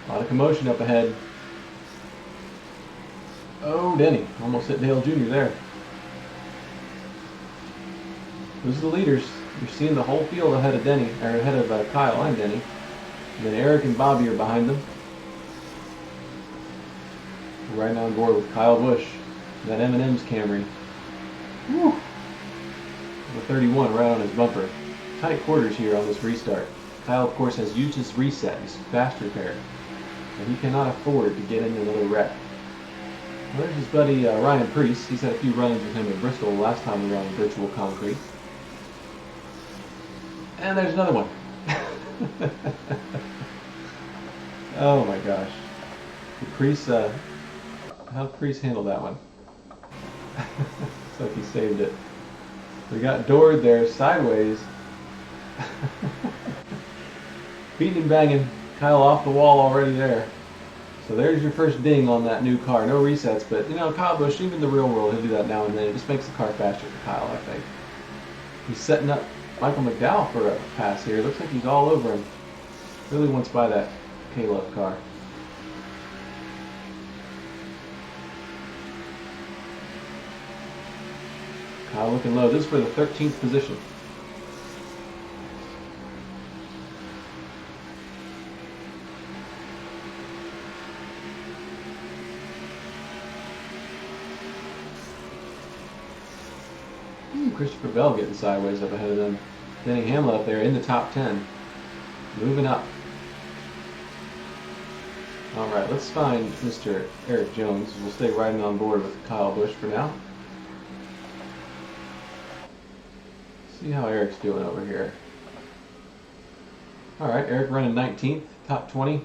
A lot of commotion up ahead. Oh, Denny. Almost hit Dale Jr. there. Those are the leaders. You're seeing the whole field ahead of Denny, or ahead of Kyle and Denny. And then Eric and Bobby are behind them. We're riding on board with Kyle Busch. That M&M's Camry. Woo! The 31 right on his bumper. Tight quarters here on this restart. Kyle, of course, has used his reset, his fast repair. And he cannot afford to get into another wreck. Well, there's his buddy Ryan Preece. He's had a few run-ins with him at Bristol last time we were on virtual concrete. And there's another one. Oh my gosh. How'd Preece handle that one? Looks like he saved it. We got Dord there sideways. Beating and banging. Kyle off the wall already there. So there's your first ding on that new car. No resets, but you know, Kyle Busch, even in the real world, he'll do that now and then. It just makes the car faster for Kyle, I think. He's setting up Michael McDowell for a pass here. Looks like he's all over him. Really wants by that K-Love car. Kyle looking low. This is for the 13th position. Christopher Bell getting sideways up ahead of them. Denny Hamlin up there in the top 10. Moving up. Alright, let's find Mr. Eric Jones. We'll stay riding on board with Kyle Busch for now. See how Eric's doing over here. Alright, Eric running 19th, top 20.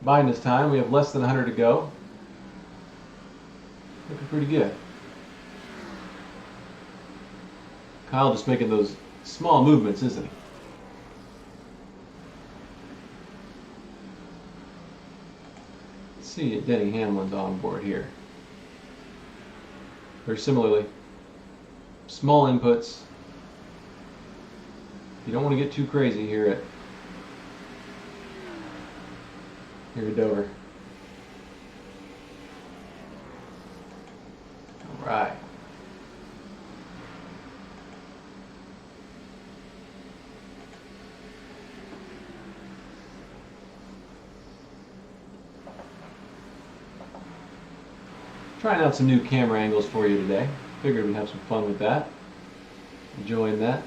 Biding his time. We have less than 100 to go. Looking pretty good. Kyle just making those small movements, isn't he? Let's see if Denny Hamlin's on board here. Very similarly, small inputs. You don't want to get too crazy here at Dover. All right. Trying out some new camera angles for you today. Figured we'd have some fun with that. Enjoying that.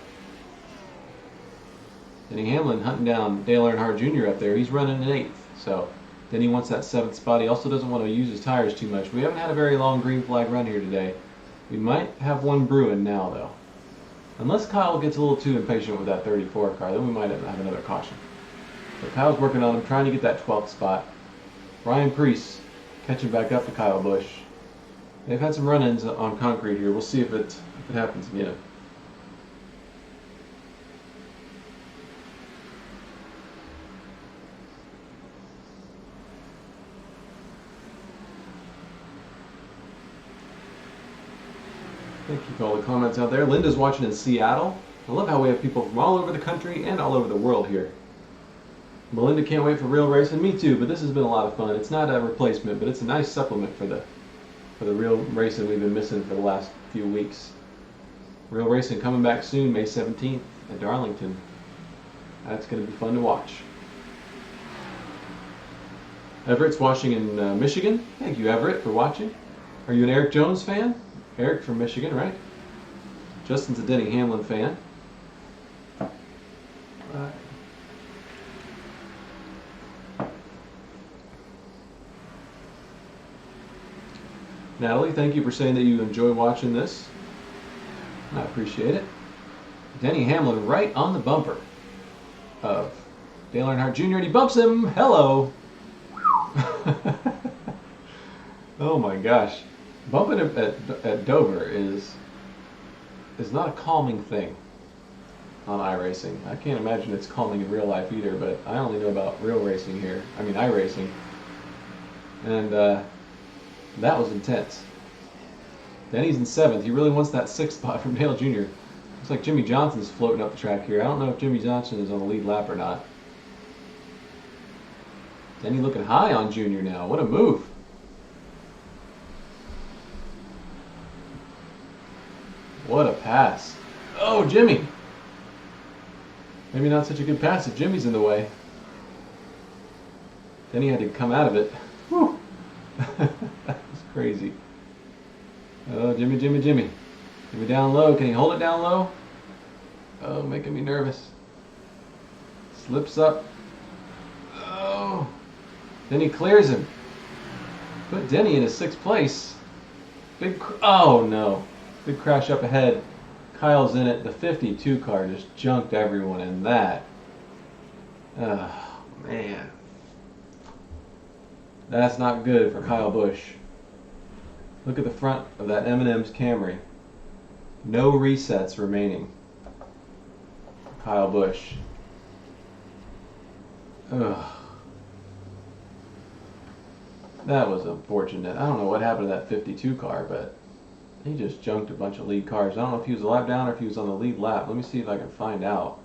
Denny Hamlin hunting down Dale Earnhardt Jr. up there. He's running an 8th. So then he wants that 7th spot. He also doesn't want to use his tires too much. We haven't had a very long green flag run here today. We might have one brewing now though. Unless Kyle gets a little too impatient with that 34 car, then we might have another caution. But Kyle's working on him, trying to get that 12th spot. Ryan Preece catching back up to Kyle Busch. They've had some run-ins on concrete here. We'll see if it happens again. Thank you for all the comments out there. Linda's watching in Seattle. I love how we have people from all over the country and all over the world here. Melinda can't wait for real racing. Me too, but this has been a lot of fun. It's not a replacement, but it's a nice supplement for the real racing we've been missing for the last few weeks. Real racing coming back soon, May 17th at Darlington. That's going to be fun to watch. Everett's watching in Michigan. Thank you, Everett, for watching. Are you an Eric Jones fan? Eric from Michigan, right? Justin's a Denny Hamlin fan. Right. Natalie, thank you for saying that you enjoy watching this. I appreciate it. Denny Hamlin right on the bumper of Dale Earnhardt Jr. and he bumps him. Hello. Oh my gosh. Bumping at Dover is not a calming thing on iRacing. I can't imagine it's calming in real life either, but I only know about real racing here. I mean iRacing. And that was intense. Denny's in 7th. He really wants that 6th spot from Dale Jr. Looks like Jimmy Johnson's floating up the track here. I don't know if Jimmy Johnson is on the lead lap or not. Denny looking high on Jr. now. What a move. What a pass. Oh, Jimmy. Maybe not such a good pass if Jimmy's in the way. Denny had to come out of it. Whew. That was crazy. Oh, Jimmy. Jimmy down low. Can he hold it down low? Oh, making me nervous. Slips up. Oh. Then he clears him. Put Denny in his 6th place. Oh no. Big crash up ahead. Kyle's in it. The 52 car just junked everyone in that. Oh, man. That's not good for Kyle Busch. Look at the front of that M&M's Camry. No resets remaining. Kyle Busch. Ugh. That was unfortunate. I don't know what happened to that 52 car, but he just junked a bunch of lead cars. I don't know if he was a lap down or if he was on the lead lap. Let me see if I can find out.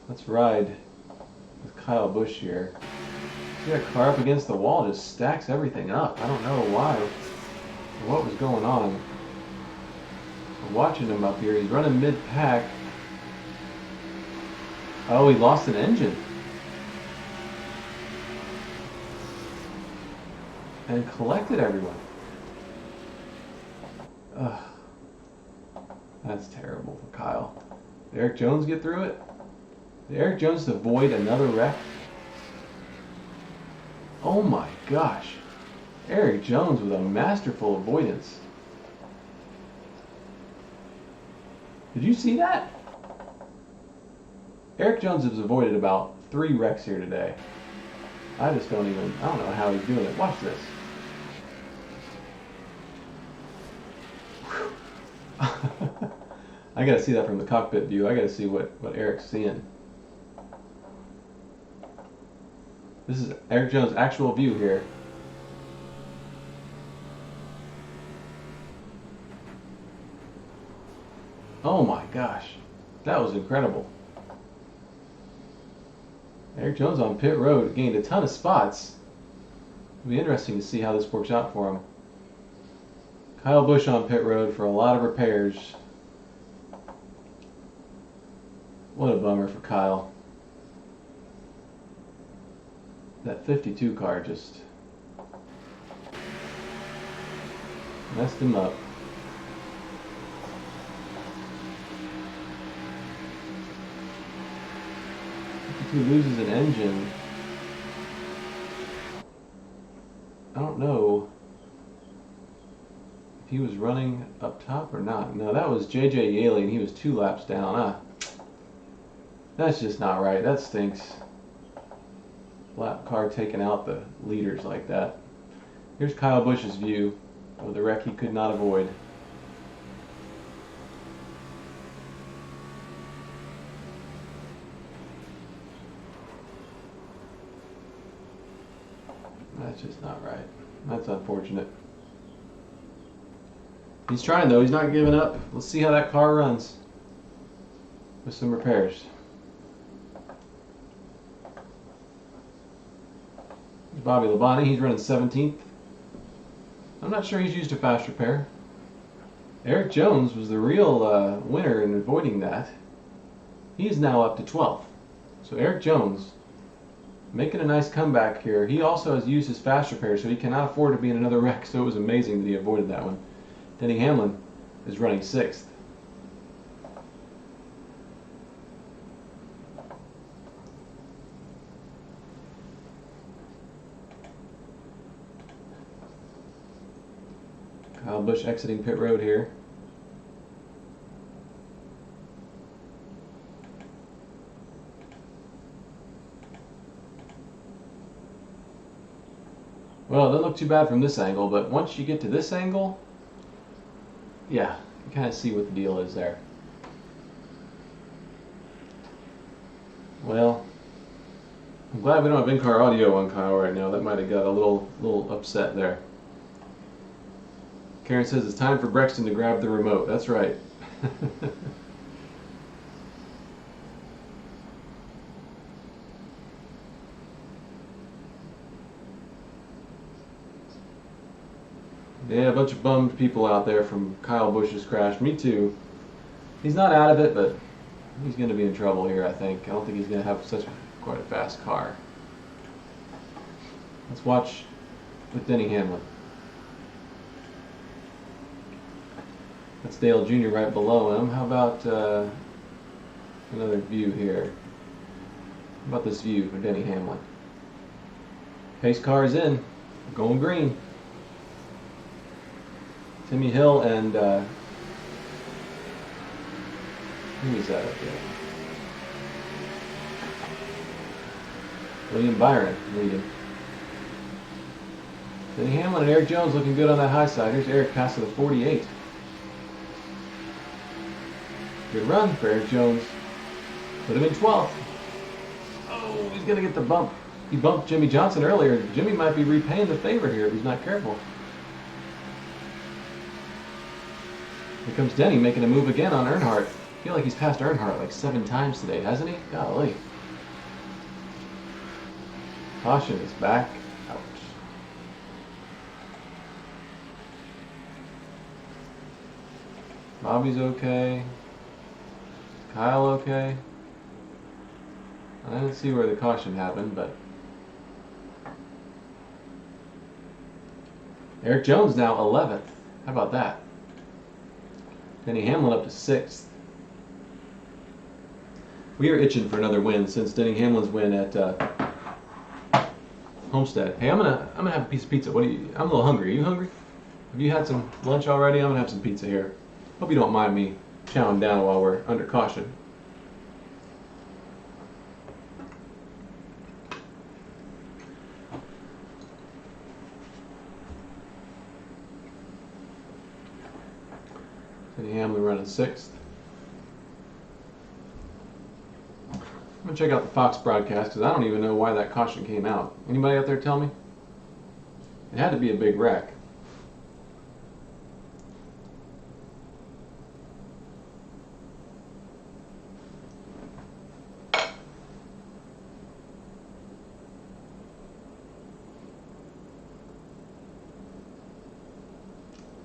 Let's ride with Kyle Busch here. See that car up against the wall just stacks everything up. I don't know why or what was going on. I'm watching him up here. He's running mid-pack. Oh, he lost an engine. And collected everyone. Ugh. That's terrible for Kyle. Did Eric Jones get through it? Did Eric Jones avoid another wreck? Oh my gosh. Eric Jones with a masterful avoidance. Did you see that? Eric Jones has avoided about 3 wrecks here today. I don't know how he's doing it. Watch this. I gotta see that from the cockpit view. I gotta see what Eric's seeing. This is Eric Jones' actual view here. Oh my gosh. That was incredible. Eric Jones on pit road gained a ton of spots. It'll be interesting to see how this works out for him. Kyle Busch on pit road for a lot of repairs. What a bummer for Kyle. That 52 car just messed him up. 52 loses an engine. I don't know if he was running up top or not. No, that was JJ Yaley and he was 2 laps down. That's just not right. That stinks. Lap car taking out the leaders like that. Here's Kyle Busch's view of the wreck he could not avoid. That's just not right. That's unfortunate. He's trying though. He's not giving up. Let's see how that car runs with some repairs. There's Bobby Labonte. He's running 17th. I'm not sure he's used a fast repair. Eric Jones was the real winner in avoiding that. He's now up to 12th. So Eric Jones making a nice comeback here. He also has used his fast repair, so he cannot afford to be in another wreck. So it was amazing that he avoided that one. Denny Hamlin is running 6th. Kyle Busch exiting pit road here. Well, it doesn't look too bad from this angle, but once you get to this angle, yeah, you kind of see what the deal is there. Well, I'm glad we don't have in-car audio on Kyle right now. That might have got a little upset there. Karen says it's time for Brexton to grab the remote. That's right. Yeah, a bunch of bummed people out there from Kyle Busch's crash. Me too. He's not out of it, but he's going to be in trouble here, I think. I don't think he's going to have quite a fast car. Let's watch with Denny Hamlin. That's Dale Jr. right below him. How about another view here? How about this view for Denny Hamlin? Pace car is in. Going green. Timmy Hill and who is that up there? William Byron leading. Denny Hamlin and Eric Jones looking good on that high side. Here's Eric passing the 48. Good run for Eric Jones. Put him in 12th. Oh, he's going to get the bump. He bumped Jimmy Johnson earlier. Jimmy might be repaying the favor here if he's not careful. Here comes Denny making a move again on Earnhardt. I feel like he's passed Earnhardt like 7 times today, hasn't he? Golly. Caution is back. Ouch. Bobby's okay. Kyle okay. I didn't see where the caution happened, but Eric Jones now 11th. How about that? Denny Hamlin up to 6th. We are itching for another win since Denny Hamlin's win at Homestead. Hey, I'm gonna have a piece of pizza. I'm a little hungry. Are you hungry? Have you had some lunch already? I'm gonna have some pizza here. Hope you don't mind me chowing down while we're under caution. Denny Hamlin running 6th. I'm going to check out the Fox broadcast because I don't even know why that caution came out. Anybody out there tell me? It had to be a big wreck.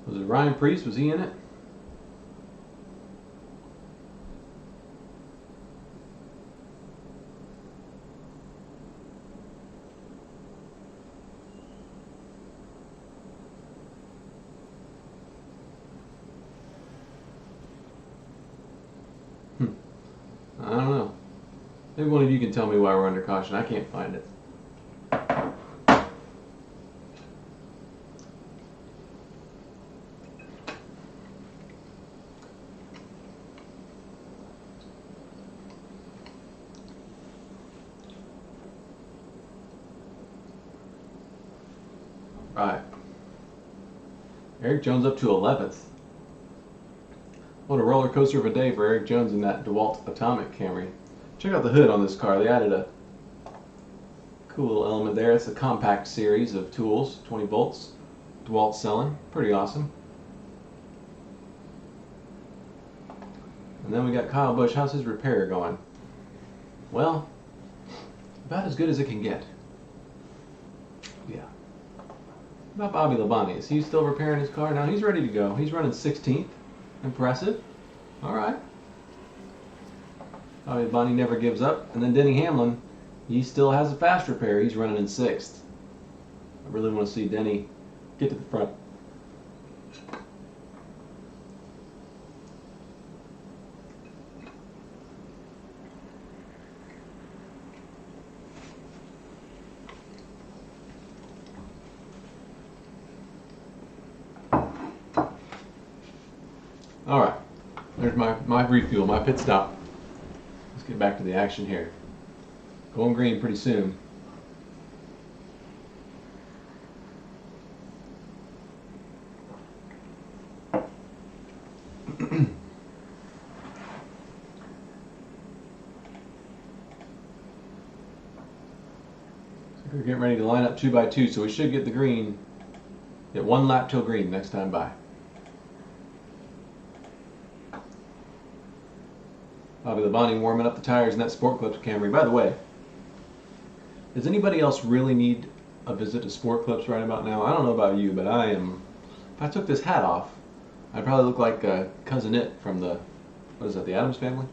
Was it Ryan Preece? Was he in it? I don't know. Maybe one of you can tell me why we're under caution. I can't find it. Right. Eric Jones up to 11th. What a roller coaster of a day for Eric Jones in that DeWalt Atomic Camry. Check out the hood on this car. They added a cool element there. It's a compact series of tools, 20 volts. DeWalt selling. Pretty awesome. And then we got Kyle Busch. How's his repair going? Well, about as good as it can get. Yeah. About Bobby Labonte. Is he still repairing his car? No, he's ready to go. He's running 16th. Impressive. All right. Bobby Labonte never gives up. And then Denny Hamlin, he still has a fast repair. He's running in 6th. I really want to see Denny get to the front. All right, there's my refuel, my pit stop. Let's get back to the action here. Going green pretty soon. We're getting ready to line up 2 by 2, so we should get the green. Get 1 lap till green next time by. Bobby Labonte warming up the tires in that Sport Clips Camry. By the way, does anybody else really need a visit to Sport Clips right about now? I don't know about you, but I am. If I took this hat off, I'd probably look like Cousin It from the, what is that, the Addams Family?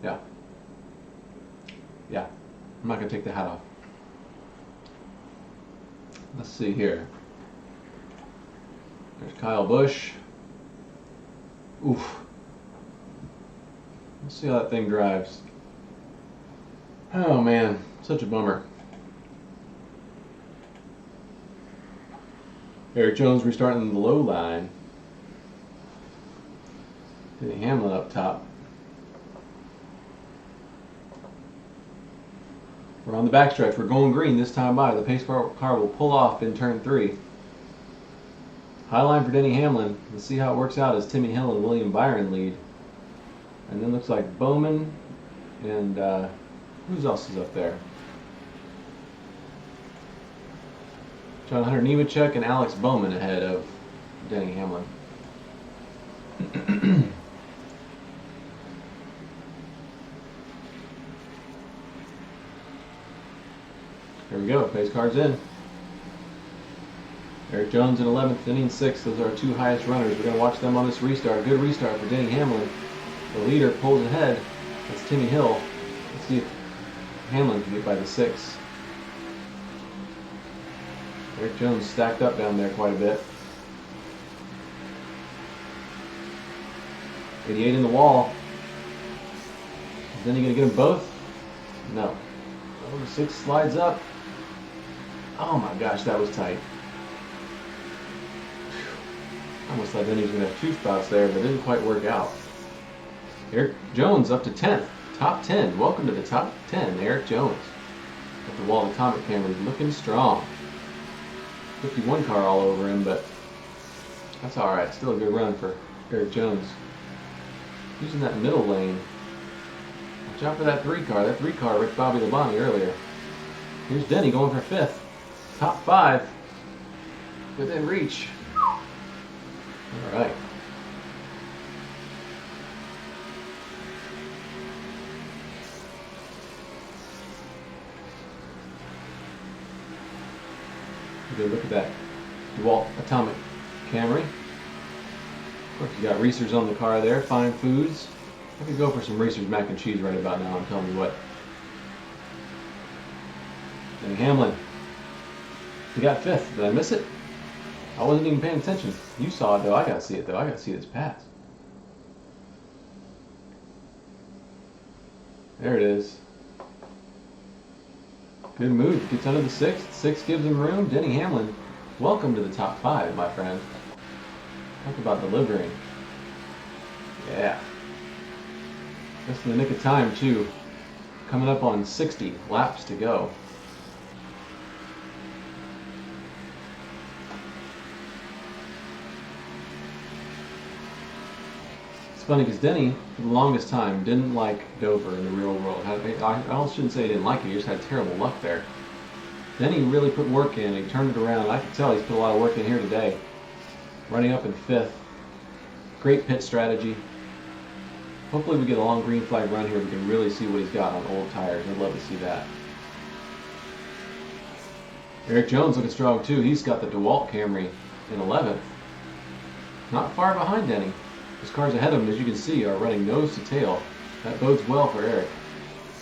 Yeah. Yeah. I'm not going to take the hat off. Let's see here. There's Kyle Busch. Oof. Let's see how that thing drives. Oh man, such a bummer. Eric Jones restarting the low line. Denny Hamlin up top. We're on the backstretch. We're going green this time by. The pace car will pull off in turn 3. High line for Denny Hamlin. Let's see how it works out as Timmy Hill and William Byron lead. And then looks like Bowman and who else is up there? John Hunter Nemechek and Alex Bowman ahead of Denny Hamlin. Here we go, pace car's in. Eric Jones in 11th, Denny in 6th. Those are our 2 highest runners. We're going to watch them on this restart. Good restart for Denny Hamlin. The leader pulls ahead. That's Timmy Hill. Let's see if Hamlin can get by the 6. Eric Jones stacked up down there quite a bit. 88 in the wall. Is Denny going to get them both? No. Oh, the 6 slides up. Oh my gosh, that was tight. I almost thought Denny was going to have 2 spots there, but it didn't quite work out. Eric Jones up to 10th. Top 10. Welcome to the top 10, Eric Jones. Got the Wall Atomic Camry looking strong. 51 car all over him, but that's alright. Still a good run for Eric Jones. Using that middle lane. Watch out for that 3 car. That 3 car ripped Bobby Labonte earlier. Here's Denny going for 5th. Top 5. Within reach. Alright. Good look at that DeWalt Atomic Camry. Of course, you got Reese's on the car there. Fine Foods. I could go for some Reese's mac and cheese right about now. I'm telling you what. Denny Hamlin. He got 5th. Did I miss it? I wasn't even paying attention. You saw it though. I gotta see it though. I gotta see this pass. There it is. Good move. Gets under the 6th. 6 gives him room. Denny Hamlin, welcome to the top 5, my friend. Talk about delivering. Yeah. Just in the nick of time, too. Coming up on 60 laps to go. It's funny because Denny, for the longest time, didn't like Dover in the real world. I shouldn't say he didn't like it, he just had terrible luck there. Denny really put work in, he turned it around. I can tell he's put a lot of work in here today. Running up in 5th. Great pit strategy. Hopefully we get a long green flag run here. We can really see what he's got on old tires. I'd love to see that. Eric Jones looking strong too. He's got the DeWalt Camry in 11th. Not far behind Denny. His cars ahead of him, as you can see, are running nose to tail. That bodes well for Eric.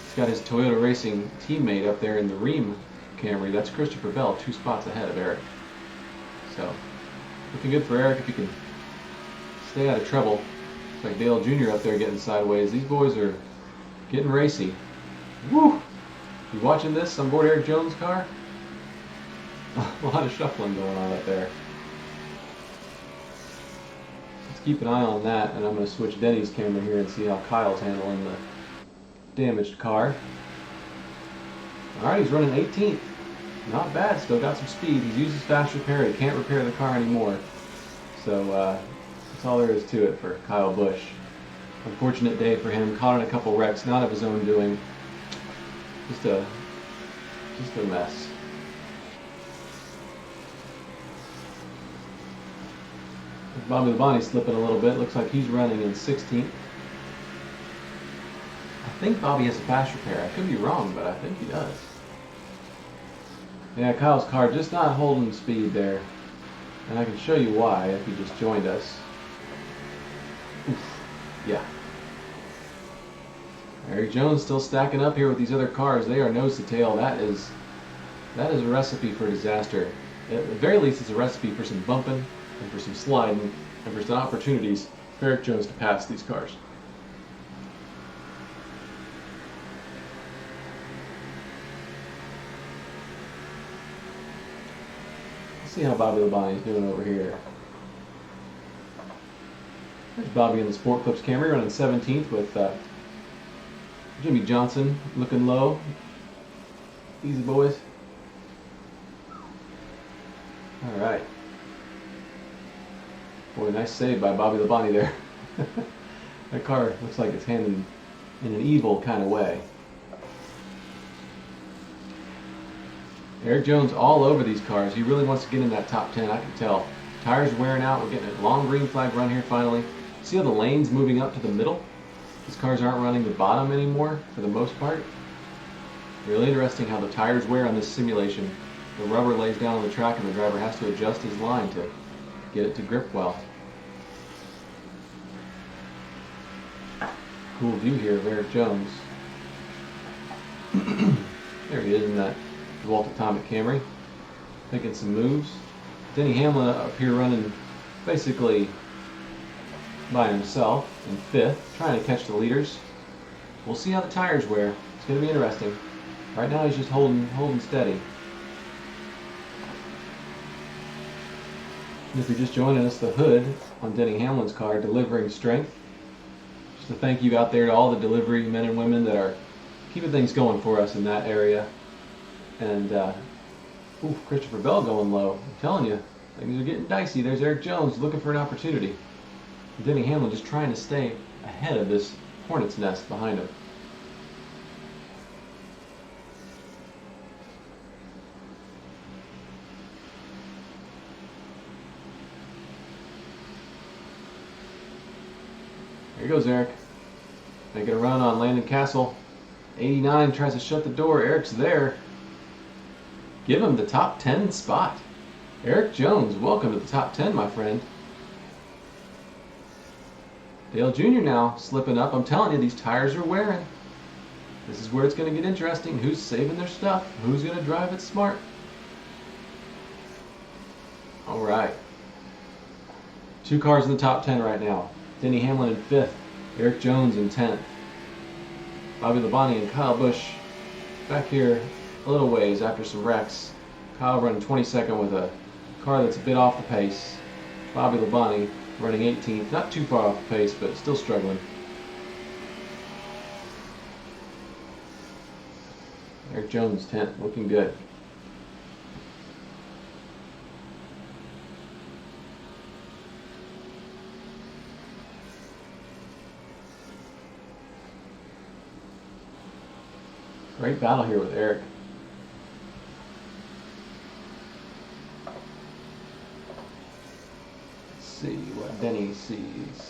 He's got his Toyota Racing teammate up there in the Ream Camry. That's Christopher Bell, 2 spots ahead of Eric. So, looking good for Eric if he can stay out of trouble. It's like Dale Jr. up there getting sideways. These boys are getting racy. Woo! You watching this on board Eric Jones' car? A lot of shuffling going on up there. Keep an eye on that, and I'm going to switch Denny's camera here and see how Kyle's handling the damaged car. Alright, he's running 18th. Not bad, still got some speed. He's used his fast repair. He can't repair the car anymore. So that's all there is to it for Kyle Busch. Unfortunate day for him. Caught in a couple wrecks, not of his own doing. Just a mess. Bobby Labonte's slipping a little bit. Looks like he's running in 16th. I think Bobby has a fast repair. I could be wrong, but I think he does. Yeah, Kyle's car just not holding speed there. And I can show you why if you just joined us. Oof. Yeah. Eric Jones still stacking up here with these other cars. They are nose to tail. That is a recipe for disaster. At the very least, it's a recipe for some bumping and for some sliding and for some opportunities for Eric Jones to pass these cars. Let's see how Bobby Labonte's doing over here. There's Bobby in the Sport Clips Camry running 17th with Jimmy Johnson looking low. Easy, boys. All right. Boy, nice save by Bobby Labonte there. That car looks like it's handled in an evil kind of way. Eric Jones all over these cars. He really wants to get in that top 10, I can tell. Tires wearing out. We're getting a long green flag run here finally. See how the lane's moving up to the middle? These cars aren't running the bottom anymore for the most part. Really interesting how the tires wear on this simulation. The rubber lays down on the track and the driver has to adjust his line to get it to grip well. Cool view here of Eric Jones. There he is in that DeWalt Atomic Camry, making some moves. Denny Hamlin up here running basically by himself in 5th, trying to catch the leaders. We'll see how the tires wear. It's going to be interesting. Right now he's just holding steady. And if you're just joining us, the hood on Denny Hamlin's car, delivering strength. Just a thank you out there to all the delivery men and women that are keeping things going for us in that area. And Christopher Bell going low. I'm telling you, things are getting dicey. There's Eric Jones looking for an opportunity. And Denny Hamlin just trying to stay ahead of this hornet's nest behind him. There goes Eric. Making a run on Landon Castle. 89 tries to shut the door. Eric's there. Give him the top 10 spot. Eric Jones, welcome to the top 10, my friend. Dale Jr. now slipping up. I'm telling you, these tires are wearing. This is where it's going to get interesting. Who's saving their stuff? Who's going to drive it smart? All right. 2 cars in the top 10 right now. Denny Hamlin in 5th. Eric Jones in 10th. Bobby Labonte and Kyle Busch back here a little ways after some wrecks. Kyle running 22nd with a car that's a bit off the pace. Bobby Labonte running 18th, not too far off the pace, but still struggling. Eric Jones 10th, looking good. Great battle here with Eric. Let's see what Denny sees.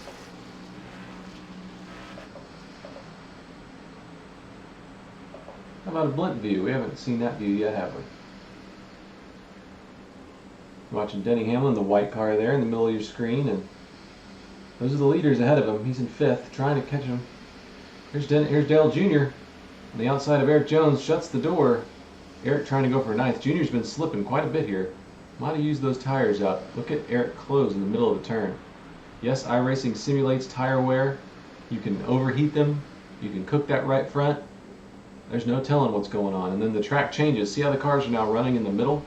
How about a blimp view? We haven't seen that view yet, have we? Watching Denny Hamlin, the white car there in the middle of your screen, and those are the leaders ahead of him. He's in 5th, trying to catch him. Here's Dale Jr. On the outside of Eric Jones, shuts the door. Eric trying to go for 9th. Junior's been slipping quite a bit here. Might have used those tires up. Look at Eric close in the middle of the turn. Yes, iRacing simulates tire wear. You can overheat them. You can cook that right front. There's no telling what's going on. And then the track changes. See how the cars are now running in the middle?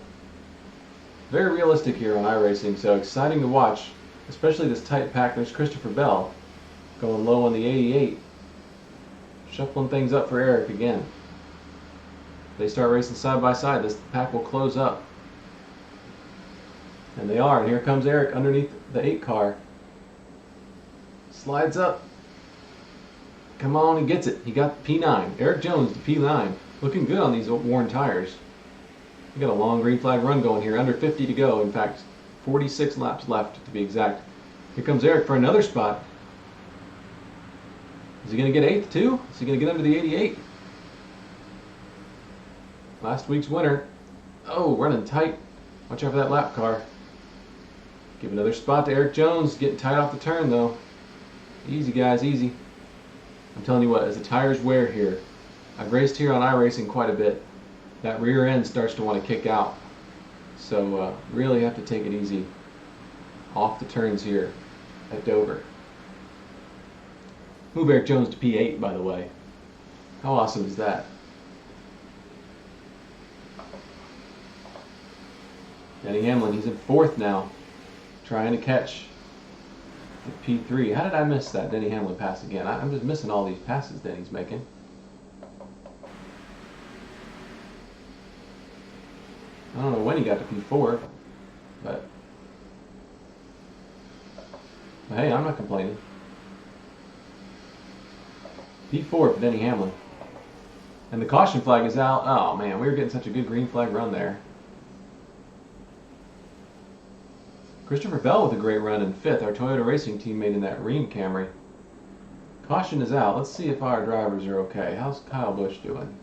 Very realistic here on iRacing, so exciting to watch, especially this tight pack. There's Christopher Bell going low on the 88. Shuffling things up for Eric again. If they start racing side by side, this pack will close up. And they are, and here comes Eric underneath the 8 car. Slides up. Come on, he gets it. He got the P9. Eric Jones, the P9. Looking good on these worn tires. We got a long green flag run going here, under 50 to go. In fact, 46 laps left to be exact. Here comes Eric for another spot. Is he going to get 8th too? Is he going to get under the 88? Last week's winner. Oh, running tight. Watch out for that lap car. Give another spot to Eric Jones. Getting tight off the turn though. Easy guys, easy. I'm telling you what, as the tires wear here, I've raced here on iRacing quite a bit. That rear end starts to want to kick out. So really have to take it easy off the turns here at Dover. Move Eric Jones to P8, by the way. How awesome is that? Denny Hamlin, he's in 4th now, trying to catch the P3. How did I miss that Denny Hamlin pass again? I'm just missing all these passes Denny's making. I don't know when he got to P4, but hey, I'm not complaining. P4 for Denny Hamlin. And the caution flag is out. Oh man, we were getting such a good green flag run there. Christopher Bell with a great run in 5th, our Toyota Racing teammate in that Rheem Camry. Caution is out. Let's see if our drivers are okay. How's Kyle Busch doing?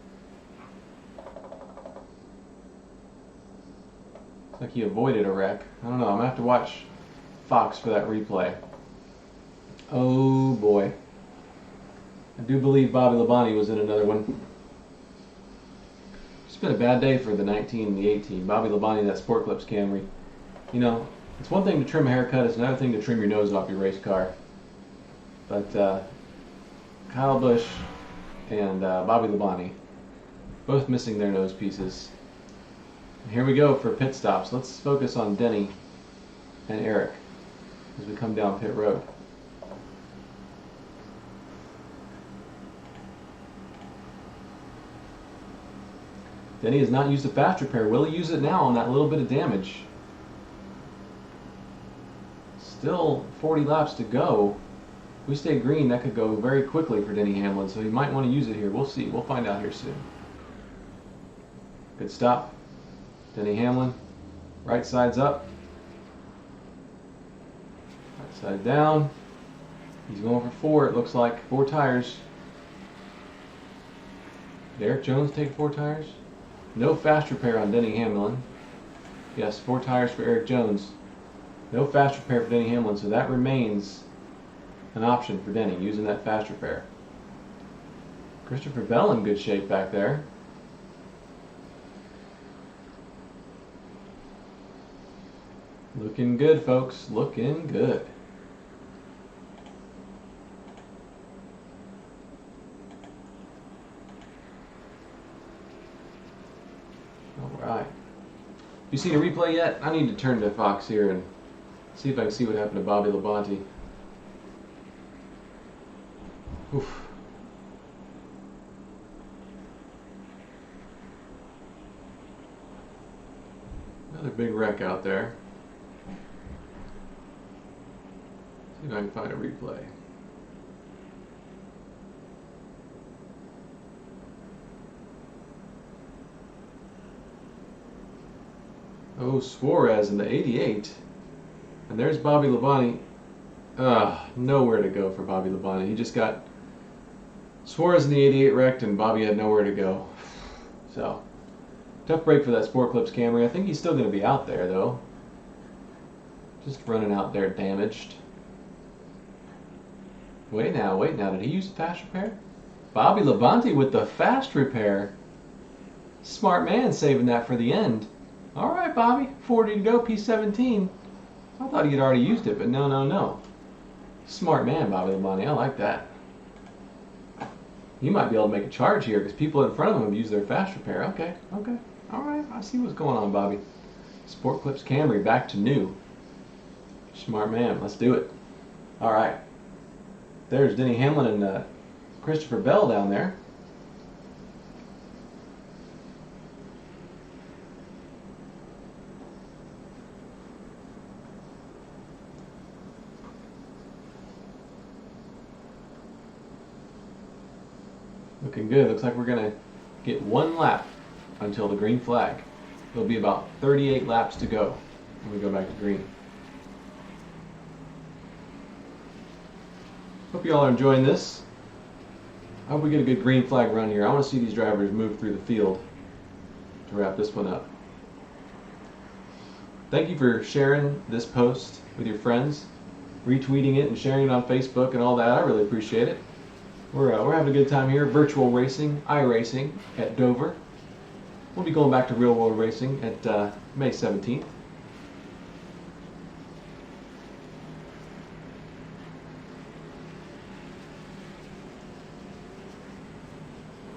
Looks like he avoided a wreck. I don't know. I'm going to have to watch Fox for that replay. Oh boy. I do believe Bobby Labonte was in another one. It's been a bad day for the 19 and the 18. Bobby Labonte, that Sport Clips Camry. You know, it's one thing to trim a haircut, it's another thing to trim your nose off your race car. But Kyle Busch and Bobby Labonte, both missing their nose pieces. And here we go for pit stops. Let's focus on Denny and Eric as we come down pit road. Denny has not used the fast repair. Will he use it now on that little bit of damage? Still 40 laps to go. If we stay green, that could go very quickly for Denny Hamlin, so he might want to use it here. We'll see. We'll find out here soon. Good stop. Denny Hamlin. Right side's up. Right side down. He's going for 4, it looks like. 4 tires. Did Eric Jones take 4 tires? No fast repair on Denny Hamlin. Yes, 4 tires for Eric Jones. No fast repair for Denny Hamlin, so that remains an option for Denny, using that fast repair. Christopher Bell in good shape back there. Looking good, folks. Looking good. Alright. You seen a replay yet? I need to turn to Fox here and see if I can see what happened to Bobby Labonte. Oof. Another big wreck out there. See if I can find a replay. Oh, Suarez in the 88. And there's Bobby Labonte. Nowhere to go for Bobby Labonte. He just got Suarez in the 88 wrecked and Bobby had nowhere to go. So, tough break for that Sport Clips Camry. I think he's still going to be out there though. Just running out there damaged. Wait now. Did he use the fast repair? Bobby Labonte with the fast repair. Smart man saving that for the end. Alright, Bobby. 40 to go, P17. I thought he had already used it, but no. Smart man, Bobby Labonte. I like that. He might be able to make a charge here because people in front of him have used their fast repair. Okay. Alright, I see what's going on, Bobby. Sport Clips Camry back to new. Smart man. Let's do it. Alright. There's Denny Hamlin and Christopher Bell down there. Looking good. Looks like we're going to get 1 lap until the green flag. There'll be about 38 laps to go when we go back to green. Hope you all are enjoying this. I hope we get a good green flag run here. I want to see these drivers move through the field to wrap this one up. Thank you for sharing this post with your friends, retweeting it and sharing it on Facebook and all that. I really appreciate it. We're having a good time here. Virtual racing, iRacing at Dover. We'll be going back to real world racing at May 17th.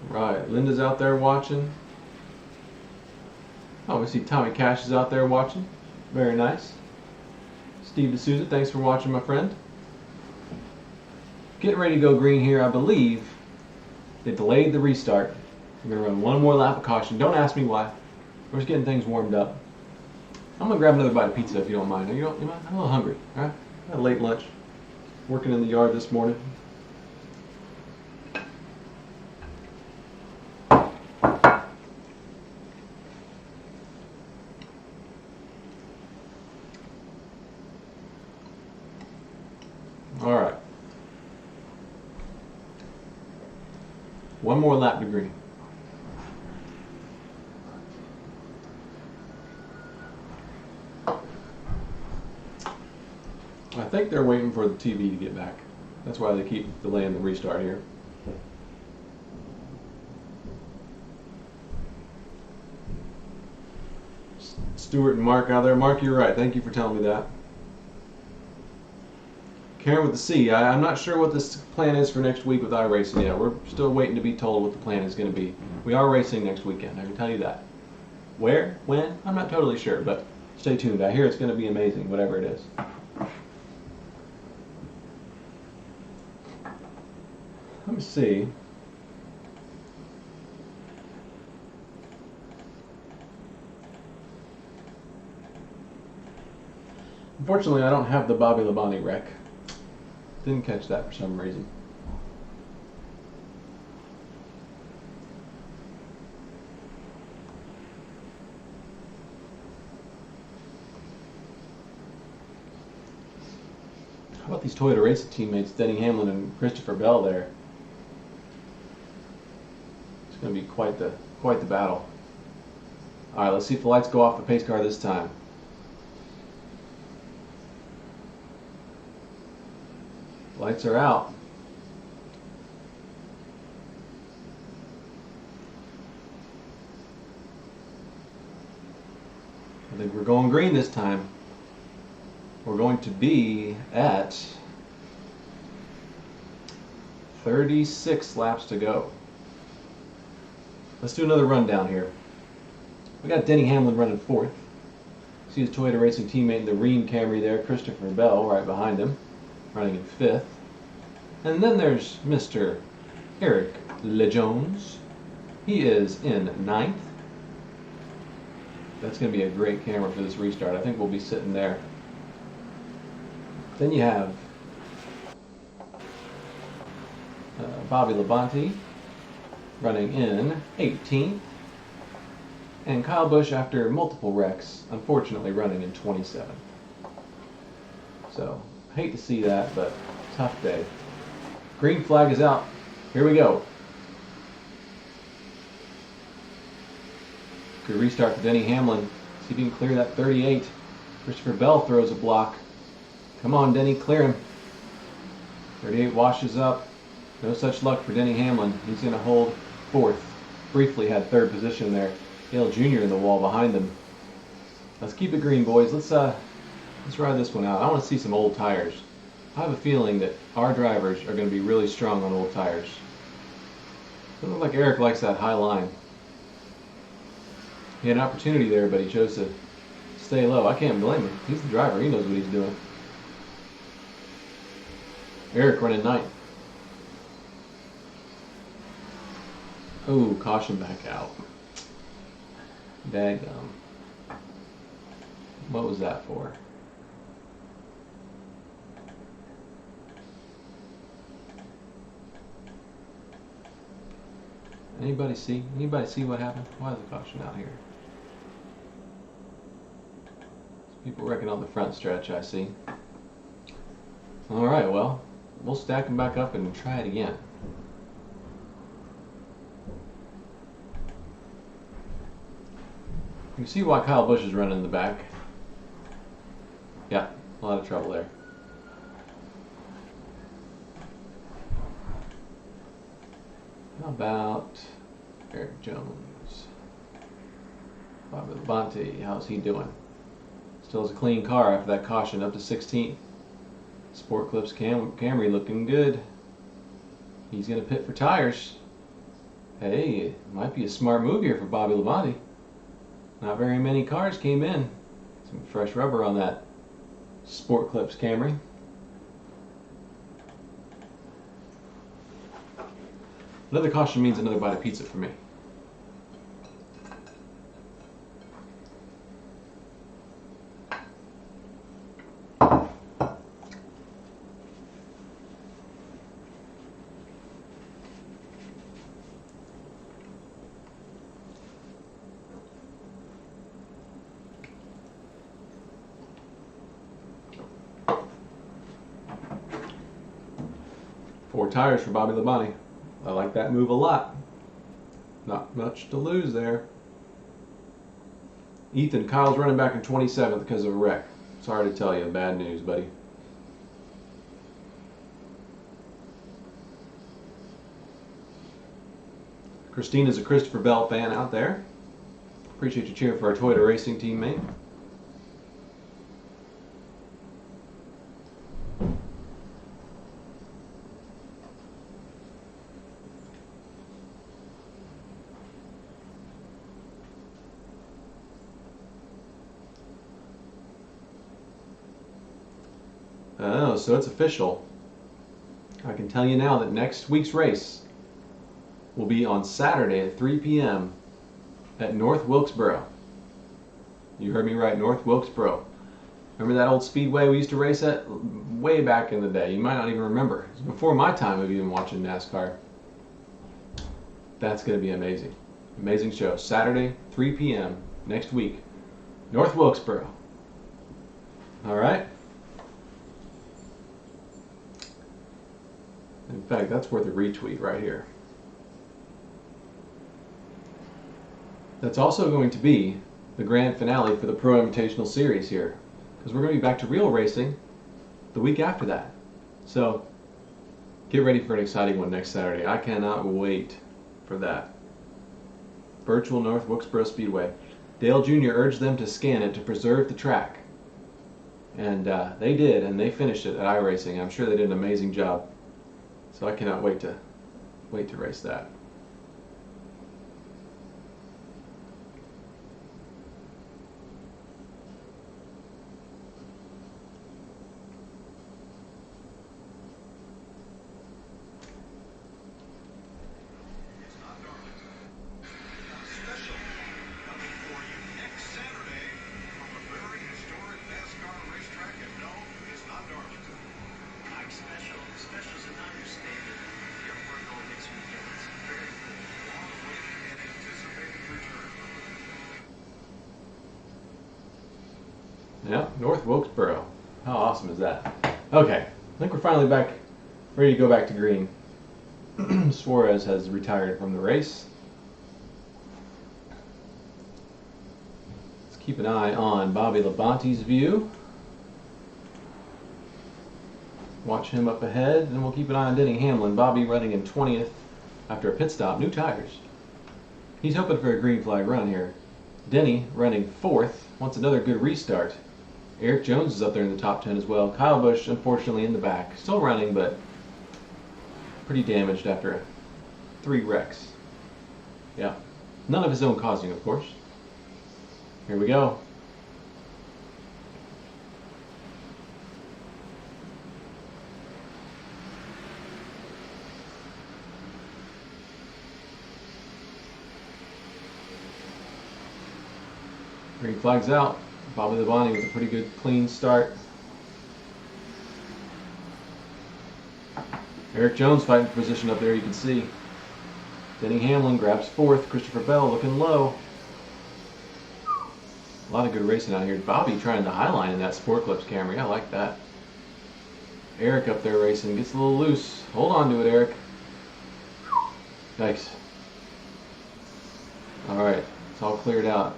Right, Linda's out there watching. Oh, we see Tommy Cash is out there watching. Very nice. Steve D'Souza, thanks for watching, my friend. Getting ready to go green here. I believe they delayed the restart. We're going to run one more lap of caution. Don't ask me why. We're just getting things warmed up. I'm going to grab another bite of pizza if you don't mind. You mind? I'm a little hungry. All right? I had a late lunch. Working in the yard this morning. All right. One more lap to green. I think they're waiting for the TV to get back. That's why they keep delaying the restart here. Stuart and Mark out there. Mark, you're right. Thank you for telling me that. Karen with the C. I'm not sure what this plan is for next week with iRacing yet. We're still waiting to be told what the plan is going to be. We are racing next weekend, I can tell you that. Where? When? I'm not totally sure, but stay tuned. I hear it's going to be amazing, whatever it is. Let me see. Unfortunately, I don't have the Bobby Labonte wreck. Didn't catch that for some reason. How about these Toyota Racing teammates, Denny Hamlin and Christopher Bell there? It's going to be quite the battle. All right, let's see if the lights go off the pace car this time. Lights are out. I think we're going green this time. We're going to be at 36 laps to go. Let's do another rundown here. We got Denny Hamlin running fourth. See his Toyota Racing teammate in the Rheem Camry there, Christopher Bell, right behind him, running in fifth. And then there's Mr. Eric LeJones. He is in ninth. That's going to be a great camera for this restart. I think we'll be sitting there. Then you have Bobby Labonte running in 18th. And Kyle Busch, after multiple wrecks, unfortunately running in 27th. So, hate to see that, but tough day. Green flag is out. Here we go. Good restart for Denny Hamlin. See if he can clear that 38. Christopher Bell throws a block. Come on, Denny, clear him. 38 washes up. No such luck for Denny Hamlin. He's going to hold fourth. Briefly had third position there. Dale Jr. in the wall behind him. Let's keep it green, boys. Let's ride this one out. I want to see some old tires. I have a feeling that our drivers are going to be really strong on old tires. Doesn't look like Eric likes that high line. He had an opportunity there, but he chose to stay low. I can't blame him. He's the driver. He knows what he's doing. Eric running ninth. Oh, caution back out. Daggum. What was that for? Anybody see? Anybody see what happened? Why is the caution out here? People wrecking on the front stretch, I see. Alright, well, we'll stack them back up and try it again. You can see why Kyle Busch is running in the back. Yeah, a lot of trouble there. How about Eric Jones? Bobby Labonte, how's he doing? Still has a clean car after that caution, up to 16th. Sport Clips Camry looking good. He's going to pit for tires. Hey, it might be a smart move here for Bobby Labonte. Not very many cars came in. Some fresh rubber on that Sport Clips Camry. Another caution means another bite of pizza for me. Four tires for Bobby Labonte. I like that move a lot. Not much to lose there. Ethan, Kyle's running back in 27th because of a wreck. Sorry to tell you, bad news, buddy. Christina's a Christopher Bell fan out there. Appreciate you cheering for our Toyota Racing teammate. Oh, so it's official. I can tell you now that next week's race will be on Saturday at 3 p.m. at North Wilkesboro. You heard me right, North Wilkesboro. Remember that old speedway we used to race at way back in the day? You might not even remember. It was before my time of even watching NASCAR. That's going to be amazing. Amazing show. Saturday, 3 p.m. next week. North Wilkesboro. All right? In fact, that's worth a retweet right here. That's also going to be the grand finale for the Pro Invitational Series here, because we're going to be back to real racing the week after that. So get ready for an exciting one next Saturday. I cannot wait for that. Virtual North Wilkesboro Speedway. Dale Jr. urged them to scan it to preserve the track. And they did, and they finished it at iRacing. I'm sure they did an amazing job. So I cannot wait to race that. Special coming for you next Saturday from a very historic NASCAR racetrack, and no, it's not Darlington. Mike, special's an understatement. The airport going next weekend. It's very cool. Long-awaited and anticipated return. Yeah, North Wilkesboro. How awesome is that? Okay, I think we're finally back, ready to go back to green. Suarez has retired from the race. Let's keep an eye on Bobby Labonte's view. Watch him up ahead, and we'll keep an eye on Denny Hamlin. Bobby running in 20th after a pit stop, new tires. He's hoping for a green flag run here. Denny running 4th, wants another good restart. Eric Jones is up there in the top 10 as well. Kyle Busch, unfortunately, in the back. Still running, but pretty damaged after 3 wrecks. Yeah, none of his own causing, of course. Here we go. Green flag's out. Bobby Labonte with a pretty good clean start. Eric Jones fighting for position up there, you can see. Denny Hamlin grabs 4th. Christopher Bell looking low. A lot of good racing out here. Bobby trying the high line in that Sport Clips Camry. I like that. Eric up there racing. Gets a little loose. Hold on to it, Eric. Nice. Alright, it's all cleared out.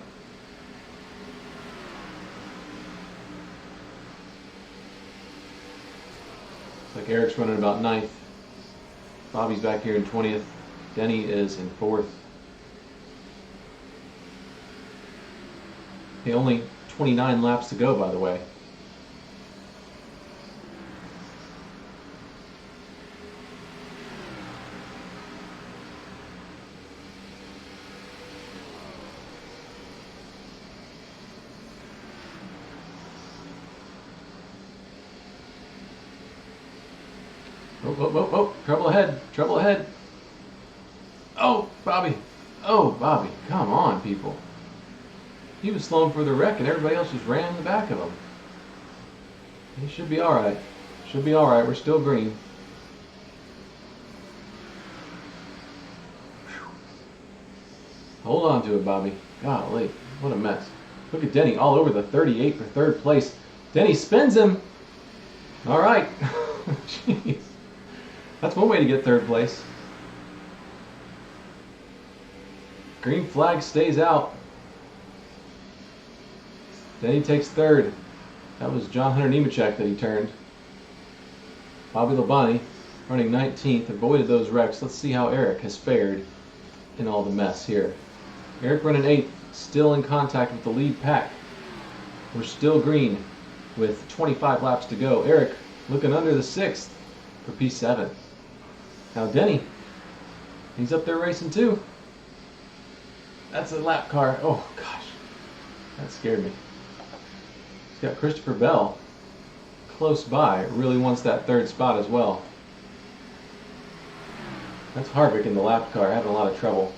Looks like Eric's running about 9th. Bobby's back here in 20th. Denny is in 4th. Hey, only 29 laps to go, by the way. Oh, trouble ahead, trouble ahead. Oh, Bobby. Oh, Bobby, come on, people. He was slowing for the wreck and everybody else just ran in the back of him. He should be alright. Should be alright, we're still green. Hold on to it, Bobby. Golly, what a mess. Look at Denny all over the 38 for 3rd place. Denny spins him. Alright. Jeez. That's one way to get 3rd place. Green flag stays out. Denny takes 3rd. That was John Hunter Nemechek that he turned. Bobby Labonte running 19th, avoided those wrecks. Let's see how Eric has fared in all the mess here. Eric running 8th, still in contact with the lead pack. We're still green with 25 laps to go. Eric looking under the 6th for P7. Now Denny, he's up there racing too. That's a lap car. Oh gosh, that scared me. He's got Christopher Bell close by. Really wants that 3rd spot as well. That's Harvick in the lap car, having a lot of trouble.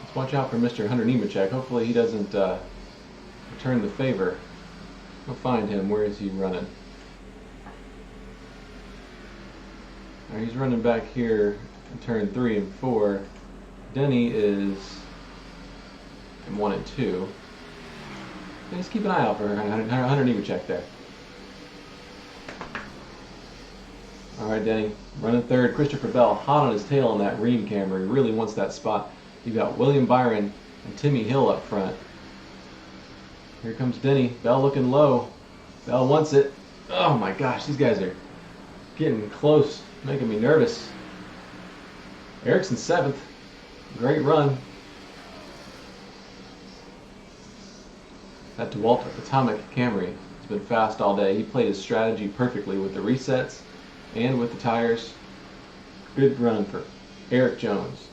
Let's watch out for Mr. Hunter Nemechek. Hopefully he doesn't return the favor. We'll find him. Where is he running? He's running back here in turn 3 and 4. Denny is in 1 and 2. Just keep an eye out for Hunter Nemechek there. Alright, Denny, running 3rd. Christopher Bell hot on his tail on that Rheem camera. He really wants that spot. You've got William Byron and Timmy Hill up front. Here comes Denny. Bell looking low. Bell wants it. Oh my gosh, these guys are getting close, making me nervous. Eric's in 7th. Great run. That DeWalt Atomic Camry has been fast all day. He played his strategy perfectly with the resets and with the tires. Good run for Eric Jones.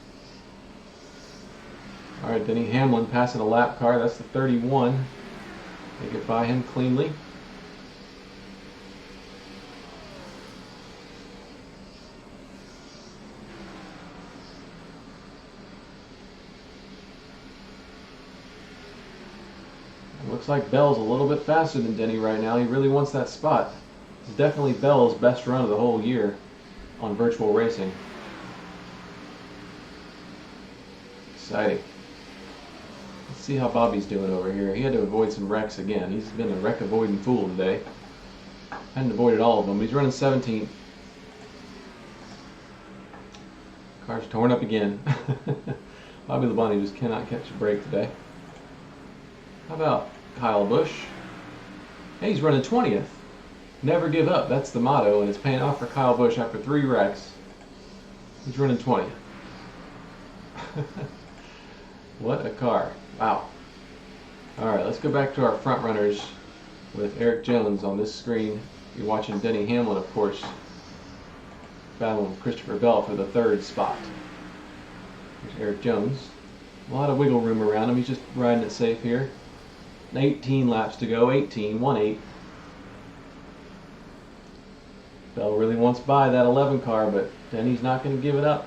Alright, Denny Hamlin passing a lap car. That's the 31. They get by him cleanly. Looks like Bell's a little bit faster than Denny right now. He really wants that spot. This is definitely Bell's best run of the whole year on virtual racing. Exciting. Let's see how Bobby's doing over here. He had to avoid some wrecks again. He's been a wreck avoiding fool today. Hadn't avoided all of them. He's running 17th. Car's torn up again. Bobby Labonte just cannot catch a break today. How about Kyle Busch? Hey, he's running 20th. Never give up. That's the motto, and it's paying off for Kyle Busch after 3 wrecks. He's running 20th. What a car. Wow. Alright, let's go back to our front runners with Eric Jones on this screen. You're watching Denny Hamlin, of course, battling with Christopher Bell for the 3rd spot. There's Eric Jones. A lot of wiggle room around him. He's just riding it safe here. 18 laps to go. 18, 1-8. Bell really wants by that 11 car, but Denny's not going to give it up.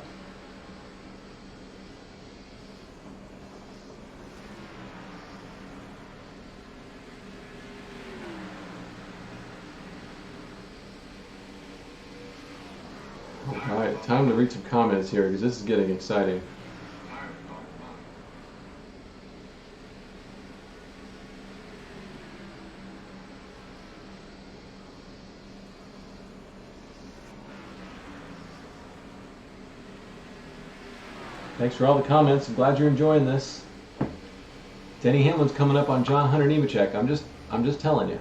Alright, time to read some comments here because this is getting exciting. Thanks for all the comments. I'm glad you're enjoying this. Denny Hamlin's coming up on John Hunter Nemechek. I'm just telling you.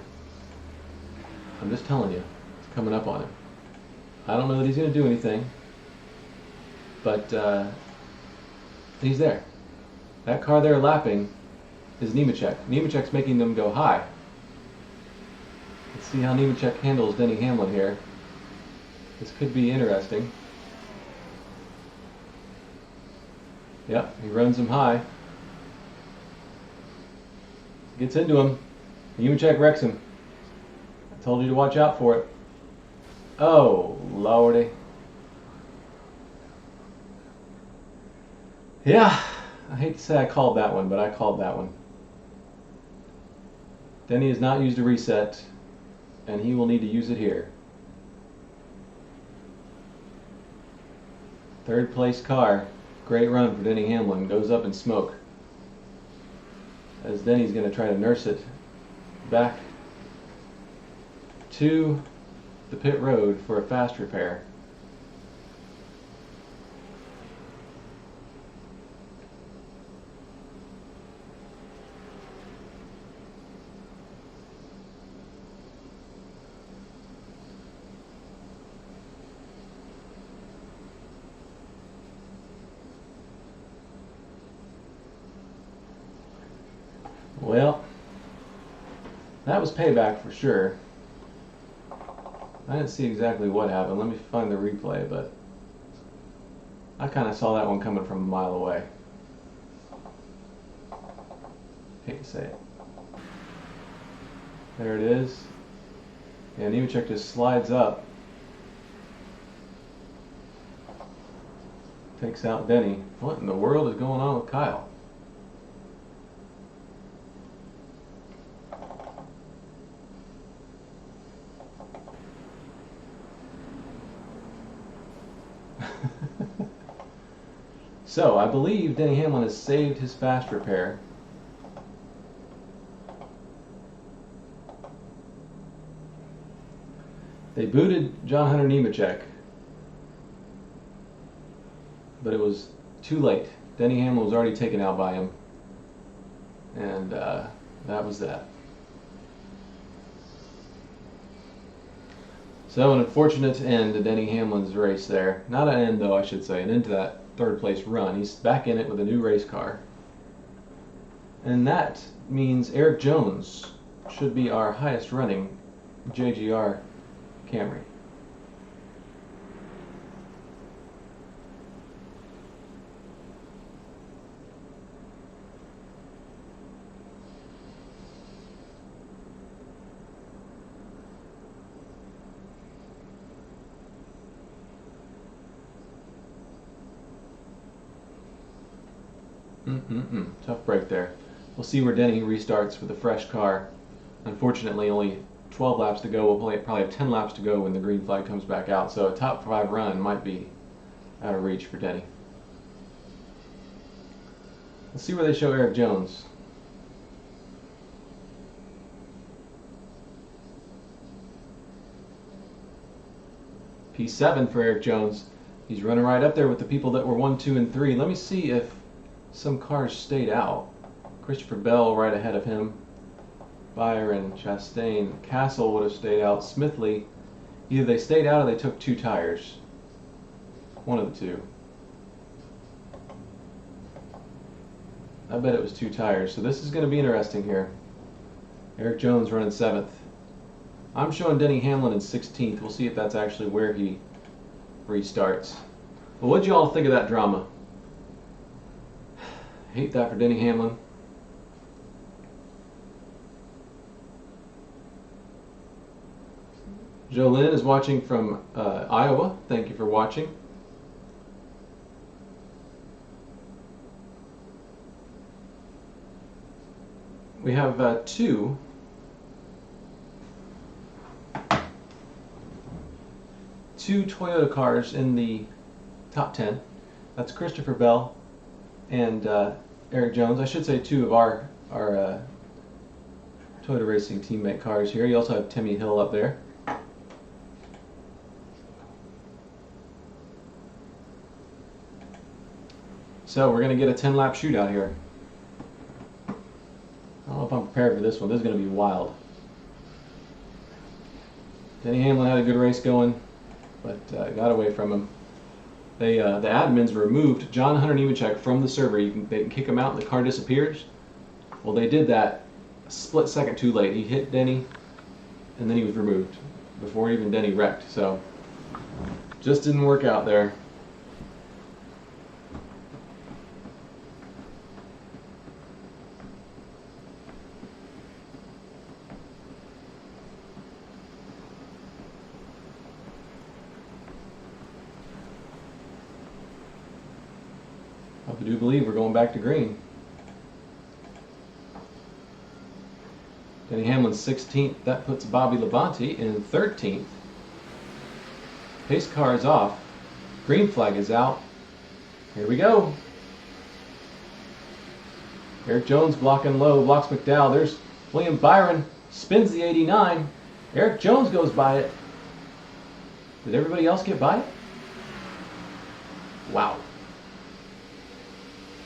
I'm just telling you. It's coming up on him. I don't know that he's going to do anything, but he's there. That car there lapping is Nemechek. Nemechek's making them go high. Let's see how Nemechek handles Denny Hamlin here. This could be interesting. Yep, he runs him high. Gets into him. Nemechek wrecks him. I told you to watch out for it. Oh, lordy. Yeah, I hate to say I called that one, but I called that one. Denny has not used a reset, and he will need to use it here. Third place car. Great run for Denny Hamlin. Goes up in smoke. As Denny's going to try to nurse it back to the pit road for a fast repair. Well, that was payback for sure. I didn't see exactly what happened. Let me find the replay, but I kind of saw that one coming from a mile away. Hate to say it. There it is. And Nemechek just slides up. Takes out Denny. What in the world is going on with Kyle? So, I believe Denny Hamlin has saved his fast repair. They booted John Hunter Nemechek, but it was too late. Denny Hamlin was already taken out by him, and that was that. So, an unfortunate end to Denny Hamlin's race there. Not an end, though, I should say, an end to that third place run. He's back in it with a new race car. And that means Eric Jones should be our highest running JGR Camry. Tough break there. We'll see where Denny restarts with a fresh car. Unfortunately, only 12 laps to go. We'll probably have 10 laps to go when the green flag comes back out. So a top 5 run might be out of reach for Denny. Let's see where they show Eric Jones. P7 for Eric Jones. He's running right up there with the people that were 1, 2, and 3. Let me see if some cars stayed out. Christopher Bell right ahead of him. Byron, Chastain, Castle would have stayed out. Smithley, either they stayed out or they took 2 tires. One of the two. I bet it was 2 tires. So this is going to be interesting here. Eric Jones running 7th. I'm showing Denny Hamlin in 16th. We'll see if that's actually where he restarts. Well, what'd you all think of that drama? Hate that for Denny Hamlin. Jolynn is watching from Iowa. Thank you for watching. We have two Toyota cars in the top 10. That's Christopher Bell and Eric Jones. I should say 2 of our Toyota Racing teammate cars here. You also have Timmy Hill up there. So we're going to get a 10-lap shootout here. I don't know if I'm prepared for this one. This is going to be wild. Denny Hamlin had a good race going, but got away from him. The admins removed John Hunter Nemechek from the server. They can kick him out and the car disappears. Well, they did that a split second too late. He hit Denny, and then he was removed before even Denny wrecked. So just didn't work out there. I do believe we're going back to green. Denny Hamlin's 16th. That puts Bobby Labonte in 13th. Pace car is off. Green flag is out. Here we go. Eric Jones blocking low, blocks McDowell. There's William Byron, spins the 89. Eric Jones goes by it. Did everybody else get by it? Wow.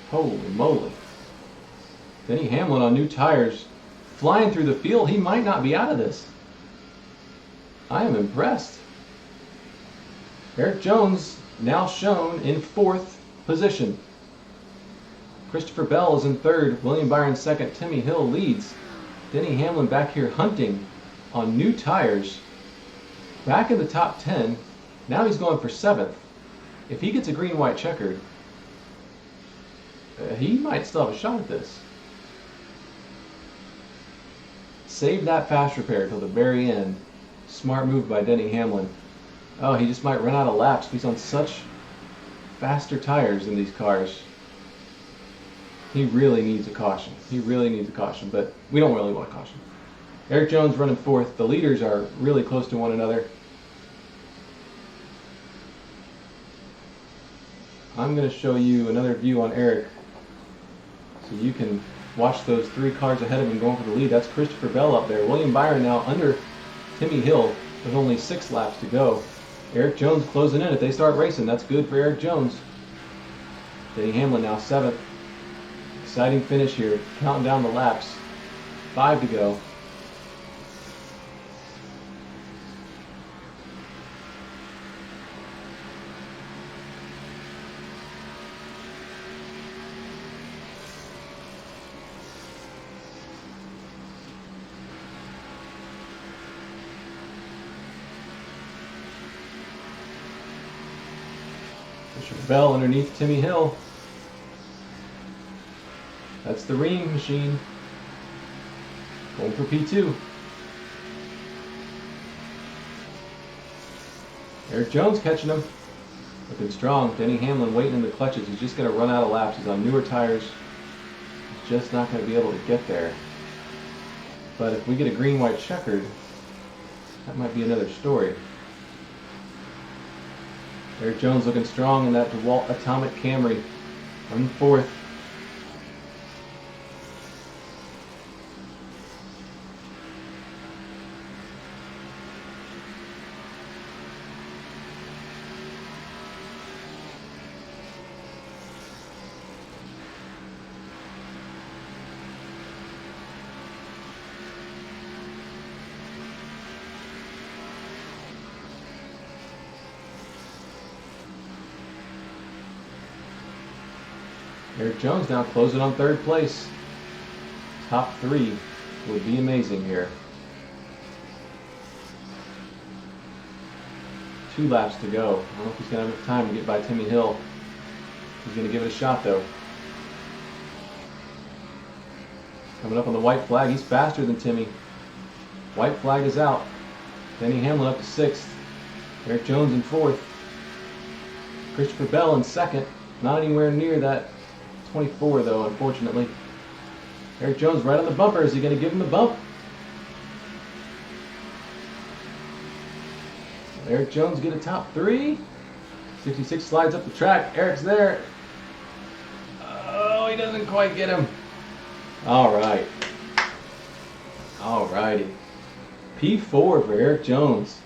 Holy moly. Denny Hamlin on new tires, flying through the field. He might not be out of this. I am impressed. Eric Jones now shown in 4th position. Christopher Bell is in 3rd. William Byron 2nd. Timmy Hill leads. Denny Hamlin back here hunting on new tires. Back in the top 10. Now he's going for 7th. If he gets a green-white checkered, he might still have a shot at this. Save that fast repair till the very end. Smart move by Denny Hamlin. Oh, he just might run out of laps. He's on such faster tires in these cars. He really needs a caution. He really needs a caution, but we don't really want a caution. Eric Jones running 4th. The leaders are really close to one another. I'm going to show you another view on Eric, so you can watch those 3 cars ahead of him going for the lead. That's Christopher Bell up there. William Byron now under Timmy Hill with only 6 laps to go. Eric Jones closing in. If they start racing, that's good for Eric Jones. Denny Hamlin now 7th. Exciting finish here. Counting down the laps. 5 to go. Bell underneath Timmy Hill. That's the Ream machine. Going for P2. Eric Jones catching him. Looking strong. Denny Hamlin waiting in the clutches. He's just going to run out of laps. He's on newer tires. He's just not going to be able to get there. But if we get a green-white checkered, that might be another story. Eric Jones looking strong in that DeWalt Atomic Camry. On 4th. Eric Jones now closing on 3rd place. Top 3 would be amazing here. 2 laps to go. I don't know if he's going to have enough time to get by Timmy Hill. He's going to give it a shot though. Coming up on the white flag. He's faster than Timmy. White flag is out. Denny Hamlin up to 6th. Eric Jones in 4th. Christopher Bell in 2nd. Not anywhere near that 24 though, unfortunately. Eric Jones right on the bumper. Is he going to give him the bump? Eric Jones get a top 3. 66 slides up the track. Eric's there. Oh, he doesn't quite get him. All right. All righty. P4 for Eric Jones.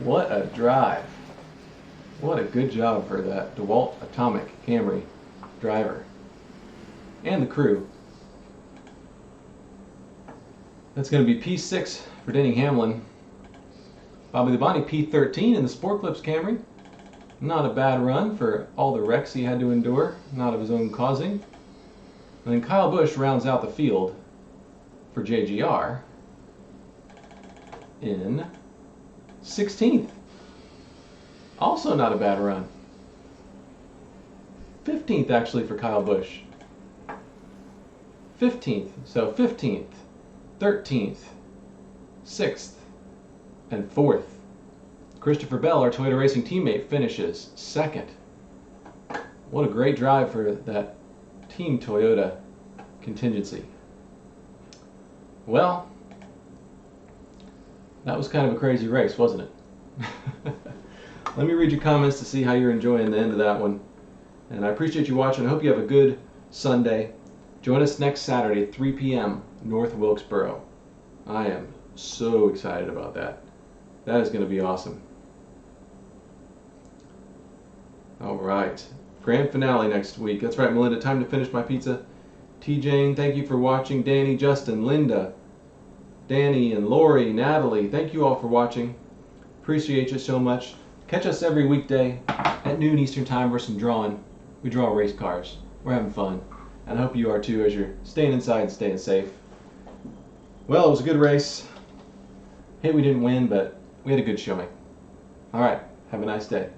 What a drive. What a good job for that DeWalt Atomic Camry. driver. And the crew. That's going to be P6 for Denny Hamlin. Bobby Labonte P13 in the Sport Clips Camry. Not a bad run for all the wrecks he had to endure, not of his own causing. And then Kyle Busch rounds out the field for JGR in 16th. Also not a bad run. 15th actually for Kyle Busch. 15th, so 15th, 13th, 6th, and 4th. Christopher Bell, our Toyota Racing teammate, finishes 2nd. What a great drive for that Team Toyota contingency. Well, that was kind of a crazy race, wasn't it? Let me read your comments to see how you're enjoying the end of that one. And I appreciate you watching. I hope you have a good Sunday. Join us next Saturday at 3 p.m. North Wilkesboro. I am so excited about that. That is going to be awesome. All right. Grand finale next week. That's right, Melinda. Time to finish my pizza. T. Jane, thank you for watching. Danny, Justin, Linda, Danny, and Lori, Natalie, thank you all for watching. Appreciate you so much. Catch us every weekday at noon Eastern Time for some drawing. We draw race cars. We're having fun. And I hope you are too as you're staying inside and staying safe. Well, it was a good race. Hey, we didn't win, but we had a good showing. All right. Have a nice day.